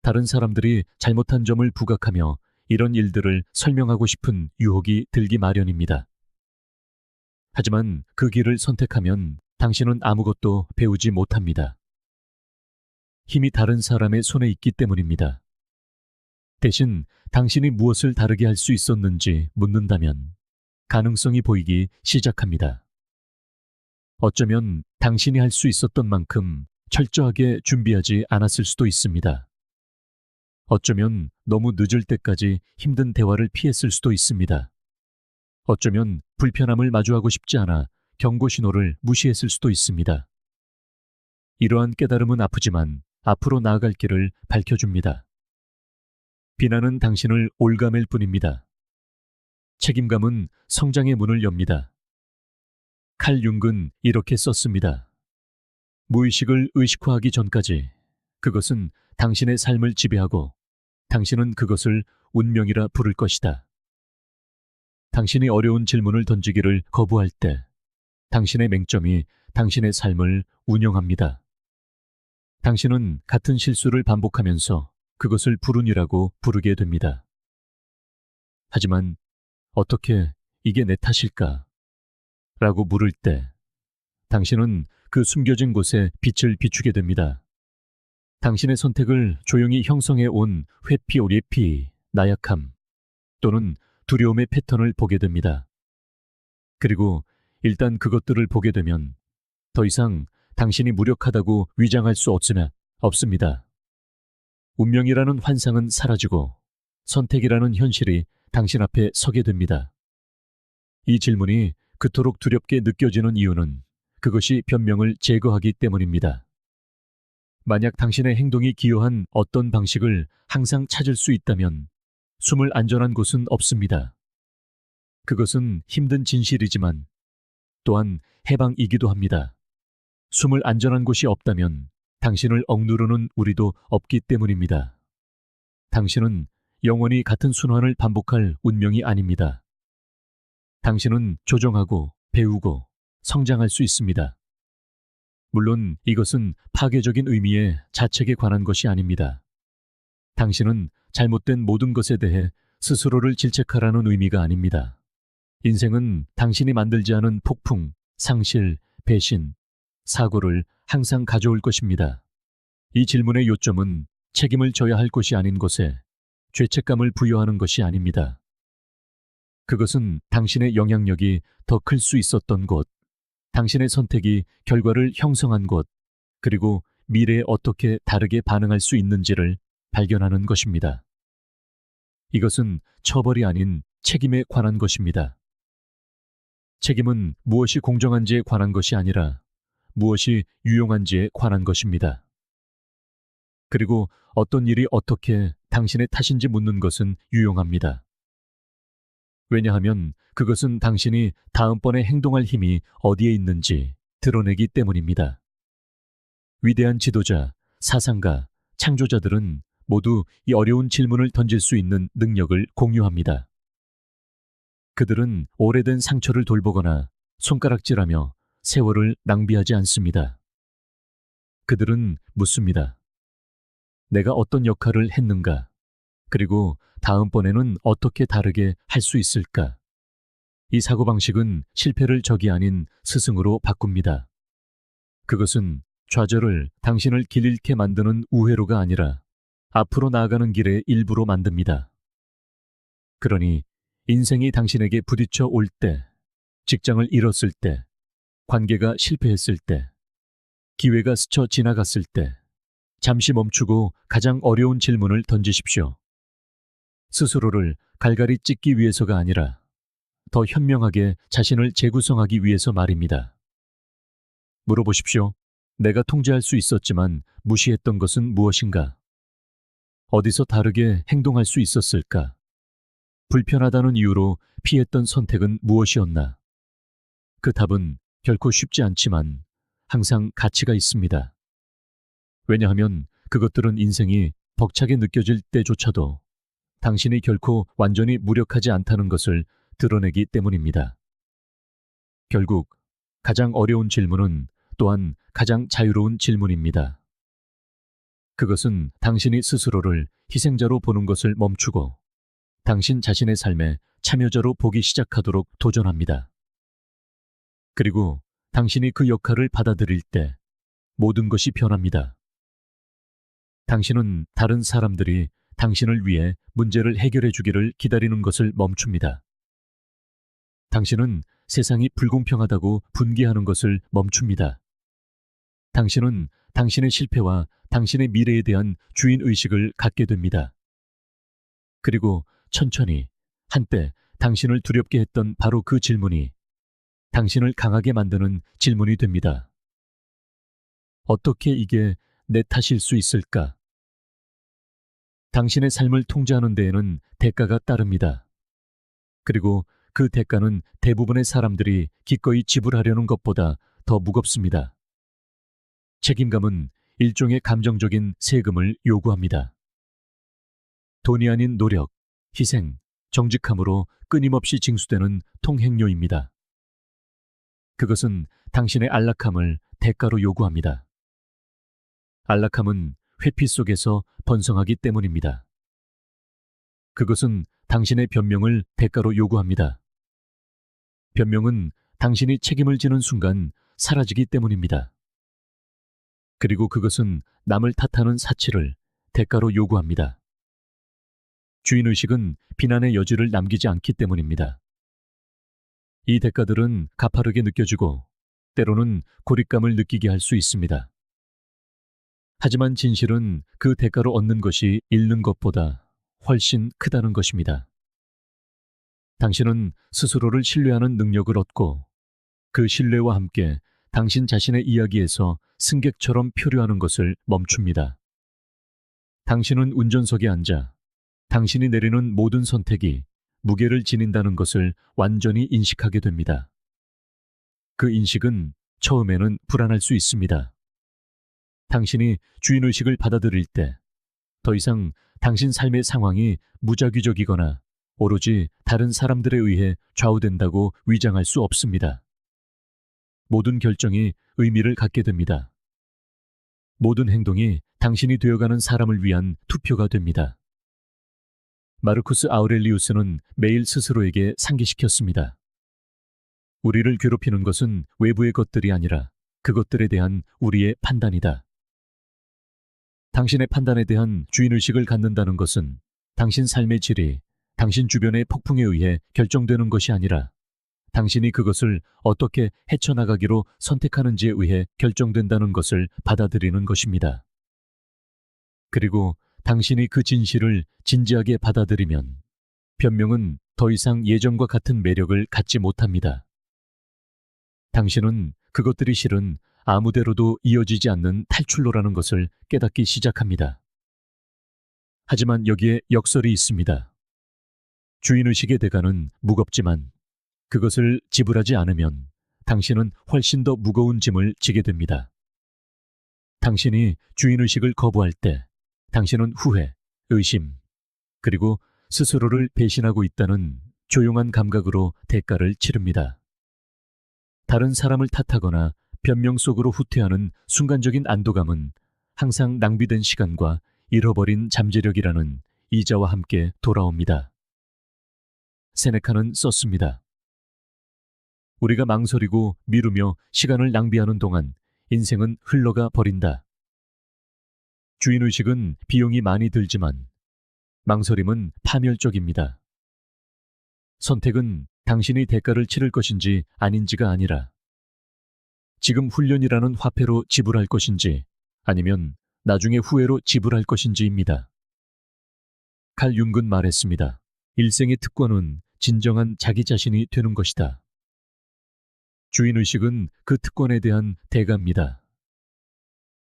다른 사람들이 잘못한 점을 부각하며 이런 일들을 설명하고 싶은 유혹이 들기 마련입니다. 하지만 그 길을 선택하면 당신은 아무것도 배우지 못합니다. 힘이 다른 사람의 손에 있기 때문입니다. 대신 당신이 무엇을 다르게 할 수 있었는지 묻는다면 가능성이 보이기 시작합니다. 어쩌면 당신이 할 수 있었던 만큼 철저하게 준비하지 않았을 수도 있습니다. 어쩌면 너무 늦을 때까지 힘든 대화를 피했을 수도 있습니다. 어쩌면 불편함을 마주하고 싶지 않아 경고 신호를 무시했을 수도 있습니다. 이러한 깨달음은 아프지만 앞으로 나아갈 길을 밝혀줍니다. 비난은 당신을 올가맬 뿐입니다. 책임감은 성장의 문을 엽니다. 칼 융은 이렇게 썼습니다. 무의식을 의식화하기 전까지 그것은 당신의 삶을 지배하고 당신은 그것을 운명이라 부를 것이다. 당신이 어려운 질문을 던지기를 거부할 때 당신의 맹점이 당신의 삶을 운영합니다. 당신은 같은 실수를 반복하면서 그것을 불운이라고 부르게 됩니다. 하지만 어떻게 이게 내 탓일까? 라고 물을 때 당신은 그 숨겨진 곳에 빛을 비추게 됩니다. 당신의 선택을 조용히 형성해 온 회피오리피, 나약함 또는 두려움의 패턴을 보게 됩니다. 그리고 일단 그것들을 보게 되면 더 이상 당신이 무력하다고 위장할 수 없습니다. 운명이라는 환상은 사라지고 선택이라는 현실이 당신 앞에 서게 됩니다. 이 질문이 그토록 두렵게 느껴지는 이유는 그것이 변명을 제거하기 때문입니다. 만약 당신의 행동이 기여한 어떤 방식을 항상 찾을 수 있다면 숨을 안전한 곳은 없습니다. 그것은 힘든 진실이지만 또한 해방이기도 합니다. 숨을 안전한 곳이 없다면 당신을 억누르는 우리도 없기 때문입니다. 당신은 영원히 같은 순환을 반복할 운명이 아닙니다. 당신은 조정하고 배우고 성장할 수 있습니다. 물론 이것은 파괴적인 의미의 자책에 관한 것이 아닙니다. 당신은 잘못된 모든 것에 대해 스스로를 질책하라는 의미가 아닙니다. 인생은 당신이 만들지 않은 폭풍, 상실, 배신, 사고를 항상 가져올 것입니다. 이 질문의 요점은 책임을 져야 할 것이 아닌 것에 죄책감을 부여하는 것이 아닙니다. 그것은 당신의 영향력이 더 클 수 있었던 곳, 당신의 선택이 결과를 형성한 곳, 그리고 미래에 어떻게 다르게 반응할 수 있는지를 발견하는 것입니다. 이것은 처벌이 아닌 책임에 관한 것입니다. 책임은 무엇이 공정한지에 관한 것이 아니라 무엇이 유용한지에 관한 것입니다. 그리고 어떤 일이 어떻게 당신의 탓인지 묻는 것은 유용합니다. 왜냐하면 그것은 당신이 다음번에 행동할 힘이 어디에 있는지 드러내기 때문입니다. 위대한 지도자, 사상가, 창조자들은 모두 이 어려운 질문을 던질 수 있는 능력을 공유합니다. 그들은 오래된 상처를 돌보거나 손가락질하며 세월을 낭비하지 않습니다. 그들은 묻습니다. 내가 어떤 역할을 했는가? 그리고 다음번에는 어떻게 다르게 할 수 있을까? 이 사고방식은 실패를 적이 아닌 스승으로 바꿉니다. 그것은 좌절을 당신을 길 잃게 만드는 우회로가 아니라 앞으로 나아가는 길의 일부로 만듭니다. 그러니 인생이 당신에게 부딪혀 올 때, 직장을 잃었을 때, 관계가 실패했을 때, 기회가 스쳐 지나갔을 때, 잠시 멈추고 가장 어려운 질문을 던지십시오. 스스로를 갈갈이 찢기 위해서가 아니라 더 현명하게 자신을 재구성하기 위해서 말입니다. 물어보십시오. 내가 통제할 수 있었지만 무시했던 것은 무엇인가? 어디서 다르게 행동할 수 있었을까? 불편하다는 이유로 피했던 선택은 무엇이었나? 그 답은 결코 쉽지 않지만 항상 가치가 있습니다. 왜냐하면 그것들은 인생이 벅차게 느껴질 때조차도 당신이 결코 완전히 무력하지 않다는 것을 드러내기 때문입니다. 결국 가장 어려운 질문은 또한 가장 자유로운 질문입니다. 그것은 당신이 스스로를 희생자로 보는 것을 멈추고 당신 자신의 삶에 참여자로 보기 시작하도록 도전합니다. 그리고 당신이 그 역할을 받아들일 때 모든 것이 변합니다. 당신은 다른 사람들이 당신을 위해 문제를 해결해 주기를 기다리는 것을 멈춥니다. 당신은 세상이 불공평하다고 분개하는 것을 멈춥니다. 당신은 당신의 실패와 당신의 미래에 대한 주인의식을 갖게 됩니다. 그리고 천천히 한때 당신을 두렵게 했던 바로 그 질문이 당신을 강하게 만드는 질문이 됩니다. 어떻게 이게 내 탓일 수 있을까? 당신의 삶을 통제하는 데에는 대가가 따릅니다. 그리고 그 대가는 대부분의 사람들이 기꺼이 지불하려는 것보다 더 무겁습니다. 책임감은 일종의 감정적인 세금을 요구합니다. 돈이 아닌 노력, 희생, 정직함으로 끊임없이 징수되는 통행료입니다. 그것은 당신의 안락함을 대가로 요구합니다. 안락함은 회피 속에서 번성하기 때문입니다. 그것은 당신의 변명을 대가로 요구합니다. 변명은 당신이 책임을 지는 순간 사라지기 때문입니다. 그리고 그것은 남을 탓하는 사치를 대가로 요구합니다. 주인의식은 비난의 여지를 남기지 않기 때문입니다. 이 대가들은 가파르게 느껴지고 때로는 고립감을 느끼게 할 수 있습니다. 하지만 진실은 그 대가로 얻는 것이 잃는 것보다 훨씬 크다는 것입니다. 당신은 스스로를 신뢰하는 능력을 얻고 그 신뢰와 함께 당신 자신의 이야기에서 승객처럼 표류하는 것을 멈춥니다. 당신은 운전석에 앉아 당신이 내리는 모든 선택이 무게를 지닌다는 것을 완전히 인식하게 됩니다. 그 인식은 처음에는 불안할 수 있습니다. 당신이 주인의식을 받아들일 때 더 이상 당신 삶의 상황이 무작위적이거나 오로지 다른 사람들에 의해 좌우된다고 위장할 수 없습니다. 모든 결정이 의미를 갖게 됩니다. 모든 행동이 당신이 되어가는 사람을 위한 투표가 됩니다. 마르쿠스 아우렐리우스는 매일 스스로에게 상기시켰습니다. 우리를 괴롭히는 것은 외부의 것들이 아니라 그것들에 대한 우리의 판단이다. 당신의 판단에 대한 주인의식을 갖는다는 것은 당신 삶의 질이 당신 주변의 폭풍에 의해 결정되는 것이 아니라 당신이 그것을 어떻게 헤쳐나가기로 선택하는지에 의해 결정된다는 것을 받아들이는 것입니다. 그리고 당신이 그 진실을 진지하게 받아들이면 변명은 더 이상 예전과 같은 매력을 갖지 못합니다. 당신은 그것들이 실은 아무데로도 이어지지 않는 탈출로라는 것을 깨닫기 시작합니다. 하지만 여기에 역설이 있습니다. 주인의식의 대가는 무겁지만 그것을 지불하지 않으면 당신은 훨씬 더 무거운 짐을 지게 됩니다. 당신이 주인의식을 거부할 때 당신은 후회, 의심, 그리고 스스로를 배신하고 있다는 조용한 감각으로 대가를 치릅니다. 다른 사람을 탓하거나 변명 속으로 후퇴하는 순간적인 안도감은 항상 낭비된 시간과 잃어버린 잠재력이라는 이자와 함께 돌아옵니다. 세네카는 썼습니다. 우리가 망설이고 미루며 시간을 낭비하는 동안 인생은 흘러가 버린다. 주인의식은 비용이 많이 들지만 망설임은 파멸적입니다. 선택은 당신이 대가를 치를 것인지 아닌지가 아니라 지금 훈련이라는 화폐로 지불할 것인지 아니면 나중에 후회로 지불할 것인지입니다. 칼 융은 말했습니다. 일생의 특권은 진정한 자기 자신이 되는 것이다. 주인의식은 그 특권에 대한 대가입니다.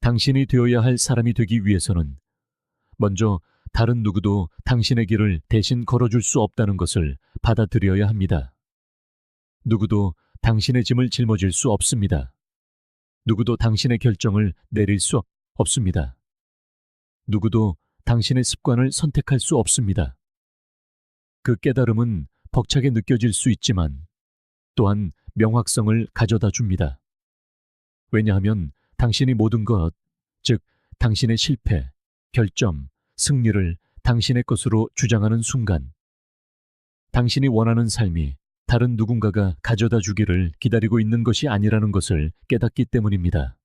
당신이 되어야 할 사람이 되기 위해서는 먼저 다른 누구도 당신의 길을 대신 걸어줄 수 없다는 것을 받아들여야 합니다. 누구도 당신의 짐을 짊어질 수 없습니다. 누구도 당신의 결정을 내릴 수 없습니다. 누구도 당신의 습관을 선택할 수 없습니다. 그 깨달음은 벅차게 느껴질 수 있지만 또한 명확성을 가져다 줍니다. 왜냐하면 당신이 모든 것, 즉 당신의 실패, 결점, 승리를 당신의 것으로 주장하는 순간 당신이 원하는 삶이 다른 누군가가 가져다 주기를 기다리고 있는 것이 아니라는 것을 깨닫기 때문입니다.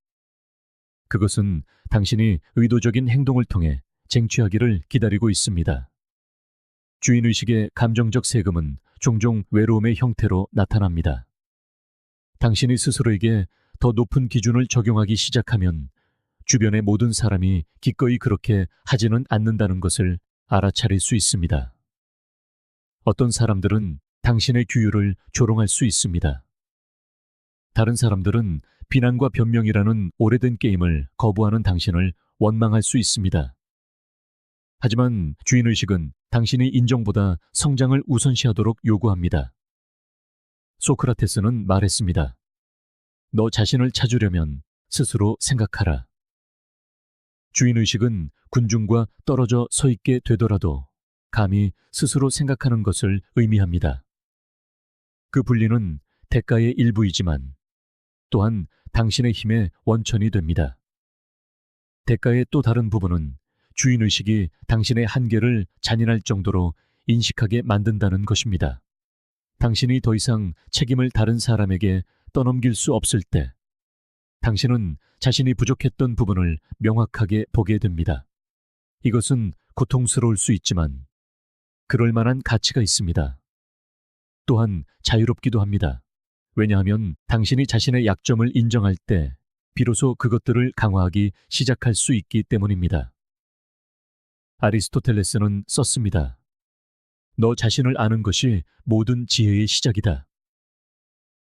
그것은 당신이 의도적인 행동을 통해 쟁취하기를 기다리고 있습니다. 주인의식의 감정적 세금은 종종 외로움의 형태로 나타납니다. 당신이 스스로에게 더 높은 기준을 적용하기 시작하면 주변의 모든 사람이 기꺼이 그렇게 하지는 않는다는 것을 알아차릴 수 있습니다. 어떤 사람들은 당신의 규율을 조롱할 수 있습니다. 다른 사람들은 비난과 변명이라는 오래된 게임을 거부하는 당신을 원망할 수 있습니다. 하지만 주인의식은 당신이 인정보다 성장을 우선시하도록 요구합니다. 소크라테스는 말했습니다. 너 자신을 찾으려면 스스로 생각하라. 주인의식은 군중과 떨어져 서 있게 되더라도 감히 스스로 생각하는 것을 의미합니다. 그 분리는 대가의 일부이지만 또한 당신의 힘의 원천이 됩니다. 대가의 또 다른 부분은 주인의식이 당신의 한계를 잔인할 정도로 인식하게 만든다는 것입니다. 당신이 더 이상 책임을 다른 사람에게 떠넘길 수 없을 때 당신은 자신이 부족했던 부분을 명확하게 보게 됩니다. 이것은 고통스러울 수 있지만 그럴 만한 가치가 있습니다. 또한 자유롭기도 합니다. 왜냐하면 당신이 자신의 약점을 인정할 때 비로소 그것들을 강화하기 시작할 수 있기 때문입니다. 아리스토텔레스는 썼습니다. 너 자신을 아는 것이 모든 지혜의 시작이다.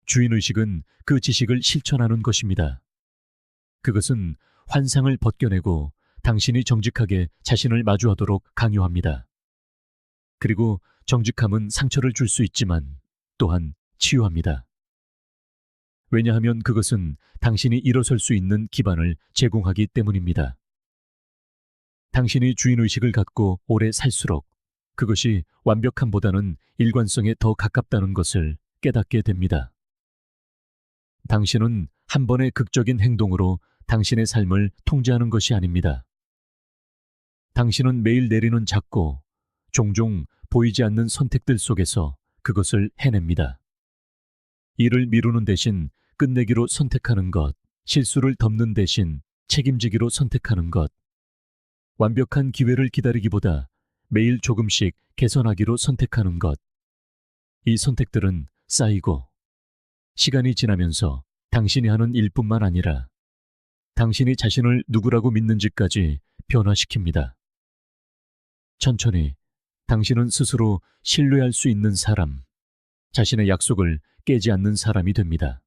주인의식은 그 지식을 실천하는 것입니다. 그것은 환상을 벗겨내고 당신이 정직하게 자신을 마주하도록 강요합니다. 그리고 정직함은 상처를 줄 수 있지만 또한 치유합니다. 왜냐하면 그것은 당신이 일어설 수 있는 기반을 제공하기 때문입니다. 당신이 주인의식을 갖고 오래 살수록 그것이 완벽함보다는 일관성에 더 가깝다는 것을 깨닫게 됩니다. 당신은 한 번의 극적인 행동으로 당신의 삶을 통제하는 것이 아닙니다. 당신은 매일 내리는 작고 종종 보이지 않는 선택들 속에서 그것을 해냅니다. 일을 미루는 대신 끝내기로 선택하는 것, 실수를 덮는 대신 책임지기로 선택하는 것, 완벽한 기회를 기다리기보다 매일 조금씩 개선하기로 선택하는 것. 이 선택들은 쌓이고 시간이 지나면서 당신이 하는 일뿐만 아니라 당신이 자신을 누구라고 믿는지까지 변화시킵니다. 천천히 당신은 스스로 신뢰할 수 있는 사람, 자신의 약속을 깨지 않는 사람이 됩니다.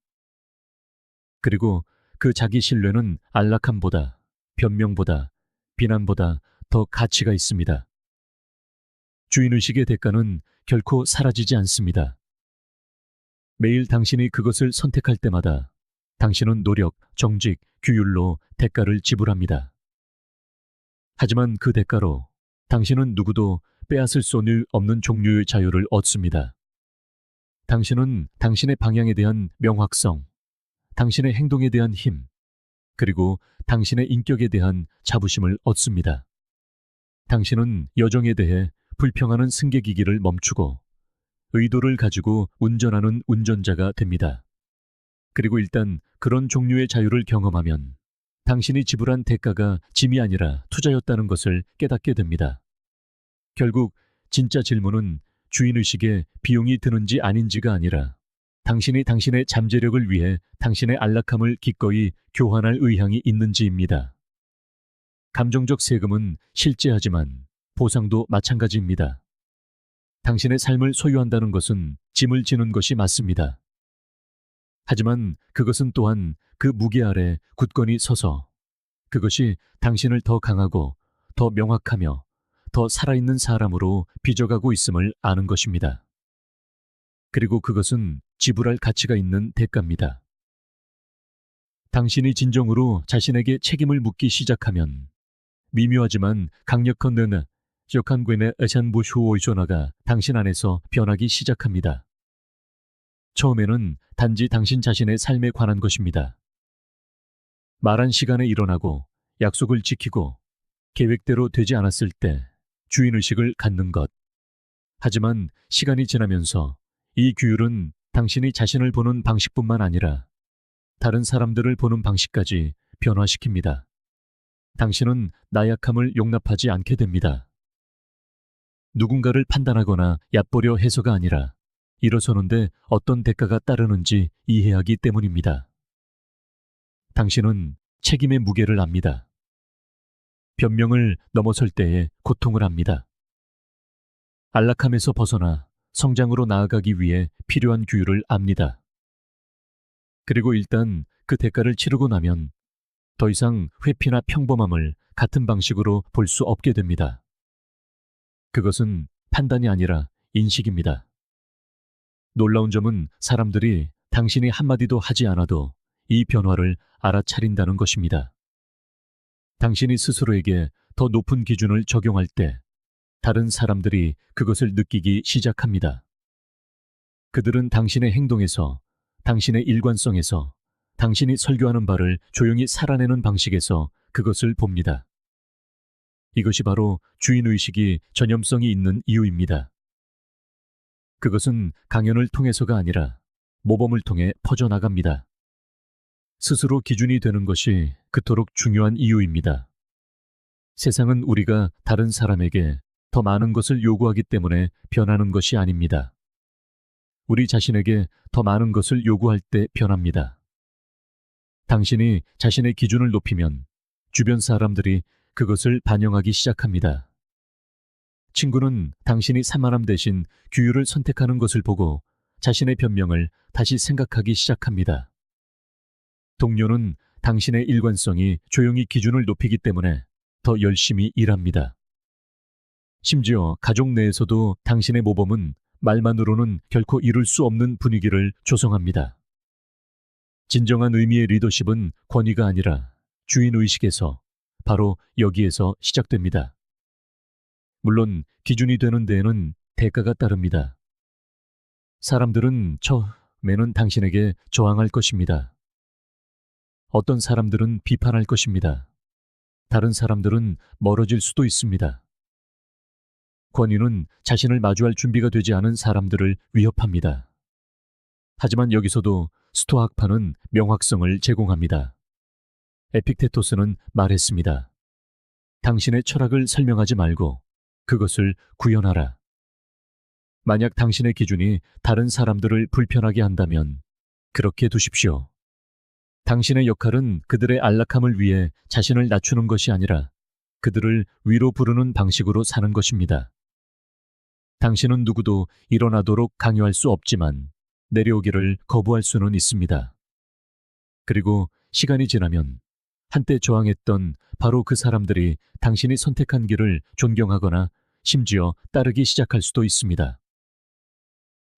그리고 그 자기 신뢰는 안락함보다, 변명보다, 비난보다 더 가치가 있습니다. 주인의식의 대가는 결코 사라지지 않습니다. 매일 당신이 그것을 선택할 때마다 당신은 노력, 정직, 규율로 대가를 지불합니다. 하지만 그 대가로 당신은 누구도 빼앗을 수 없는 종류의 자유를 얻습니다. 당신은 당신의 방향에 대한 명확성, 당신의 행동에 대한 힘, 그리고 당신의 인격에 대한 자부심을 얻습니다. 당신은 여정에 대해 불평하는 승객이기를 멈추고 의도를 가지고 운전하는 운전자가 됩니다. 그리고 일단 그런 종류의 자유를 경험하면 당신이 지불한 대가가 짐이 아니라 투자였다는 것을 깨닫게 됩니다. 결국 진짜 질문은 주인의식에 비용이 드는지 아닌지가 아니라 당신이 당신의 잠재력을 위해 당신의 안락함을 기꺼이 교환할 의향이 있는지입니다. 감정적 세금은 실제하지만 보상도 마찬가지입니다. 당신의 삶을 소유한다는 것은 짐을 지는 것이 맞습니다. 하지만 그것은 또한 그 무게 아래 굳건히 서서 그것이 당신을 더 강하고 더 명확하며 더 살아있는 사람으로 빚어가고 있음을 아는 것입니다. 그리고 그것은 지불할 가치가 있는 대가입니다. 당신이 진정으로 자신에게 책임을 묻기 시작하면 미묘하지만 강력한 는 적한군의 에찬부슈오이조나가 당신 안에서 변하기 시작합니다. 처음에는 단지 당신 자신의 삶에 관한 것입니다. 말한 시간에 일어나고 약속을 지키고 계획대로 되지 않았을 때 주인의식을 갖는 것. 하지만 시간이 지나면서 이 규율은 당신이 자신을 보는 방식뿐만 아니라 다른 사람들을 보는 방식까지 변화시킵니다. 당신은 나약함을 용납하지 않게 됩니다. 누군가를 판단하거나 얕보려 해서가 아니라 일어서는데 어떤 대가가 따르는지 이해하기 때문입니다. 당신은 책임의 무게를 압니다. 변명을 넘어설 때에 고통을 압니다. 안락함에서 벗어나 성장으로 나아가기 위해 필요한 규율을 압니다. 그리고 일단 그 대가를 치르고 나면 더 이상 회피나 평범함을 같은 방식으로 볼 수 없게 됩니다. 그것은 판단이 아니라 인식입니다. 놀라운 점은 사람들이 당신이 한마디도 하지 않아도 이 변화를 알아차린다는 것입니다. 당신이 스스로에게 더 높은 기준을 적용할 때 다른 사람들이 그것을 느끼기 시작합니다. 그들은 당신의 행동에서, 당신의 일관성에서, 당신이 설교하는 바를 조용히 살아내는 방식에서 그것을 봅니다. 이것이 바로 주인의식이 전염성이 있는 이유입니다. 그것은 강연을 통해서가 아니라 모범을 통해 퍼져나갑니다. 스스로 기준이 되는 것이 그토록 중요한 이유입니다. 세상은 우리가 다른 사람에게 더 많은 것을 요구하기 때문에 변하는 것이 아닙니다. 우리 자신에게 더 많은 것을 요구할 때 변합니다. 당신이 자신의 기준을 높이면 주변 사람들이 그것을 반영하기 시작합니다. 친구는 당신이 산만함 대신 규율을 선택하는 것을 보고 자신의 변명을 다시 생각하기 시작합니다. 동료는 당신의 일관성이 조용히 기준을 높이기 때문에 더 열심히 일합니다. 심지어 가족 내에서도 당신의 모범은 말만으로는 결코 이룰 수 없는 분위기를 조성합니다. 진정한 의미의 리더십은 권위가 아니라 주인의식에서, 바로 여기에서 시작됩니다. 물론 기준이 되는 데에는 대가가 따릅니다. 사람들은 처음에는 당신에게 저항할 것입니다. 어떤 사람들은 비판할 것입니다. 다른 사람들은 멀어질 수도 있습니다. 권위는 자신을 마주할 준비가 되지 않은 사람들을 위협합니다. 하지만 여기서도 스토아학파는 명확성을 제공합니다. 에픽테토스는 말했습니다. 당신의 철학을 설명하지 말고 그것을 구현하라. 만약 당신의 기준이 다른 사람들을 불편하게 한다면 그렇게 두십시오. 당신의 역할은 그들의 안락함을 위해 자신을 낮추는 것이 아니라 그들을 위로 부르는 방식으로 사는 것입니다. 당신은 누구도 일어나도록 강요할 수 없지만 내려오기를 거부할 수는 있습니다. 그리고 시간이 지나면 한때 저항했던 바로 그 사람들이 당신이 선택한 길을 존경하거나 심지어 따르기 시작할 수도 있습니다.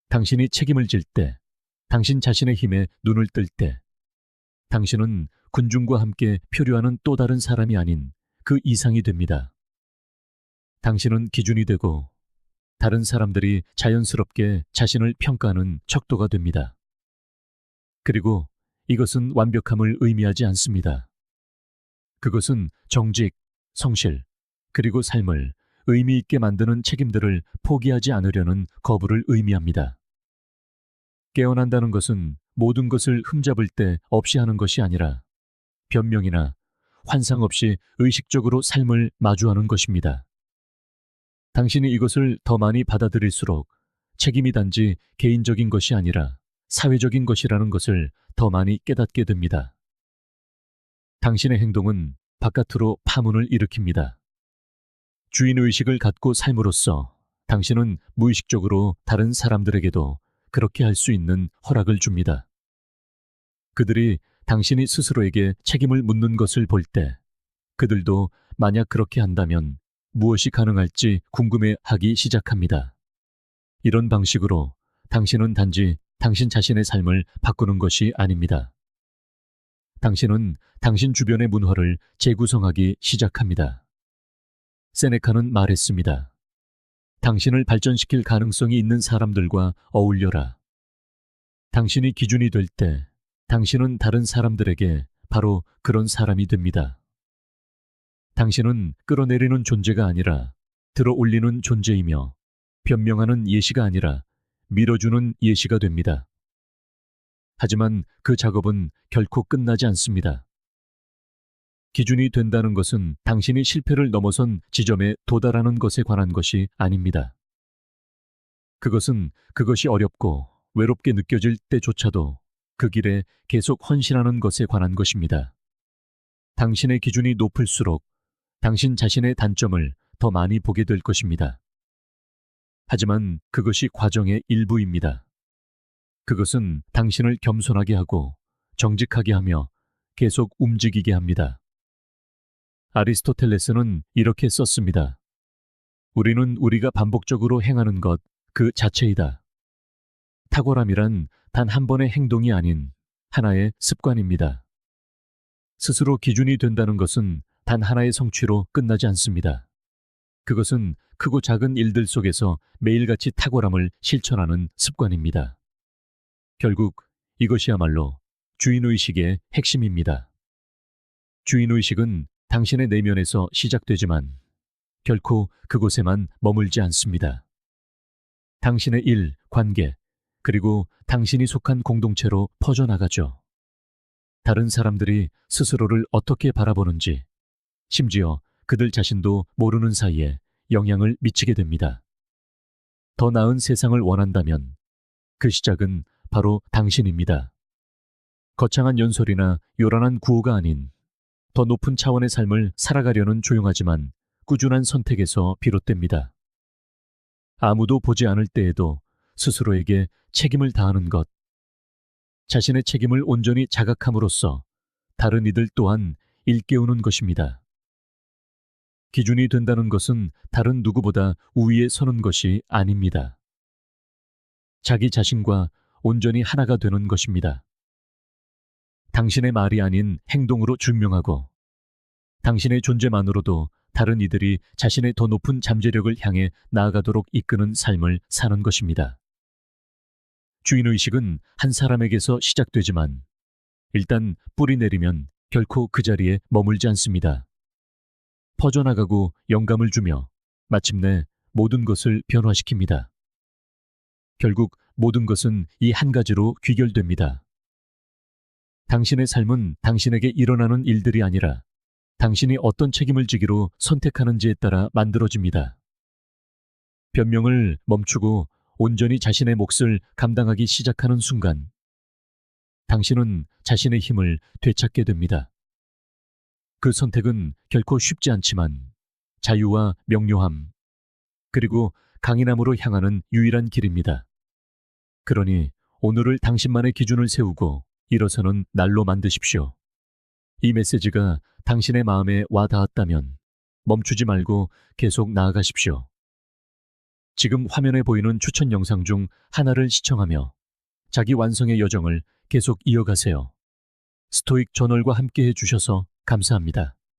당신이 책임을 질 때, 당신 자신의 힘에 눈을 뜰 때, 당신은 군중과 함께 표류하는 또 다른 사람이 아닌 그 이상이 됩니다. 당신은 기준이 되고 다른 사람들이 자연스럽게 자신을 평가하는 척도가 됩니다. 그리고 이것은 완벽함을 의미하지 않습니다. 그것은 정직, 성실, 그리고 삶을 의미 있게 만드는 책임들을 포기하지 않으려는 거부를 의미합니다. 깨어난다는 것은 모든 것을 흠잡을 데 없이 하는 것이 아니라 변명이나 환상 없이 의식적으로 삶을 마주하는 것입니다. 당신이 이것을 더 많이 받아들일수록 책임이 단지 개인적인 것이 아니라 사회적인 것이라는 것을 더 많이 깨닫게 됩니다. 당신의 행동은 바깥으로 파문을 일으킵니다. 주인의식을 갖고 삶으로써 당신은 무의식적으로 다른 사람들에게도 그렇게 할 수 있는 허락을 줍니다. 그들이 당신이 스스로에게 책임을 묻는 것을 볼 때 그들도 만약 그렇게 한다면 무엇이 가능할지 궁금해하기 시작합니다. 이런 방식으로 당신은 단지 당신 자신의 삶을 바꾸는 것이 아닙니다. 당신은 당신 주변의 문화를 재구성하기 시작합니다. 세네카는 말했습니다. 당신을 발전시킬 가능성이 있는 사람들과 어울려라. 당신이 기준이 될 때 당신은 다른 사람들에게 바로 그런 사람이 됩니다. 당신은 끌어내리는 존재가 아니라 들어 올리는 존재이며 변명하는 예시가 아니라 밀어주는 예시가 됩니다. 하지만 그 작업은 결코 끝나지 않습니다. 기준이 된다는 것은 당신이 실패를 넘어선 지점에 도달하는 것에 관한 것이 아닙니다. 그것은 그것이 어렵고 외롭게 느껴질 때조차도 그 길에 계속 헌신하는 것에 관한 것입니다. 당신의 기준이 높을수록 당신 자신의 단점을 더 많이 보게 될 것입니다. 하지만 그것이 과정의 일부입니다. 그것은 당신을 겸손하게 하고 정직하게 하며 계속 움직이게 합니다. 아리스토텔레스는 이렇게 썼습니다. 우리는 우리가 반복적으로 행하는 것 그 자체이다. 탁월함이란 단 한 번의 행동이 아닌 하나의 습관입니다. 스스로 기준이 된다는 것은 단 하나의 성취로 끝나지 않습니다. 그것은 크고 작은 일들 속에서 매일같이 탁월함을 실천하는 습관입니다. 결국 이것이야말로 주인의식의 핵심입니다. 주인의식은 당신의 내면에서 시작되지만 결코 그곳에만 머물지 않습니다. 당신의 일, 관계, 그리고 당신이 속한 공동체로 퍼져나가죠. 다른 사람들이 스스로를 어떻게 바라보는지, 심지어 그들 자신도 모르는 사이에 영향을 미치게 됩니다. 더 나은 세상을 원한다면 그 시작은 바로 당신입니다. 거창한 연설이나 요란한 구호가 아닌 더 높은 차원의 삶을 살아가려는 조용하지만 꾸준한 선택에서 비롯됩니다. 아무도 보지 않을 때에도 스스로에게 책임을 다하는 것, 자신의 책임을 온전히 자각함으로써 다른 이들 또한 일깨우는 것입니다. 기준이 된다는 것은 다른 누구보다 우위에 서는 것이 아닙니다. 자기 자신과 온전히 하나가 되는 것입니다. 당신의 말이 아닌 행동으로 증명하고 당신의 존재만으로도 다른 이들이 자신의 더 높은 잠재력을 향해 나아가도록 이끄는 삶을 사는 것입니다. 주인의식은 한 사람에게서 시작되지만 일단 뿌리 내리면 결코 그 자리에 머물지 않습니다. 퍼져나가고 영감을 주며 마침내 모든 것을 변화시킵니다. 결국 모든 것은 이 한 가지로 귀결됩니다. 당신의 삶은 당신에게 일어나는 일들이 아니라 당신이 어떤 책임을 지기로 선택하는지에 따라 만들어집니다. 변명을 멈추고 온전히 자신의 몫을 감당하기 시작하는 순간 당신은 자신의 힘을 되찾게 됩니다. 그 선택은 결코 쉽지 않지만 자유와 명료함 그리고 강인함으로 향하는 유일한 길입니다. 그러니 오늘을 당신만의 기준을 세우고 일어서는 날로 만드십시오. 이 메시지가 당신의 마음에 와 닿았다면 멈추지 말고 계속 나아가십시오. 지금 화면에 보이는 추천 영상 중 하나를 시청하며 자기 완성의 여정을 계속 이어가세요. 스토익 저널과 함께 해주셔서 감사합니다.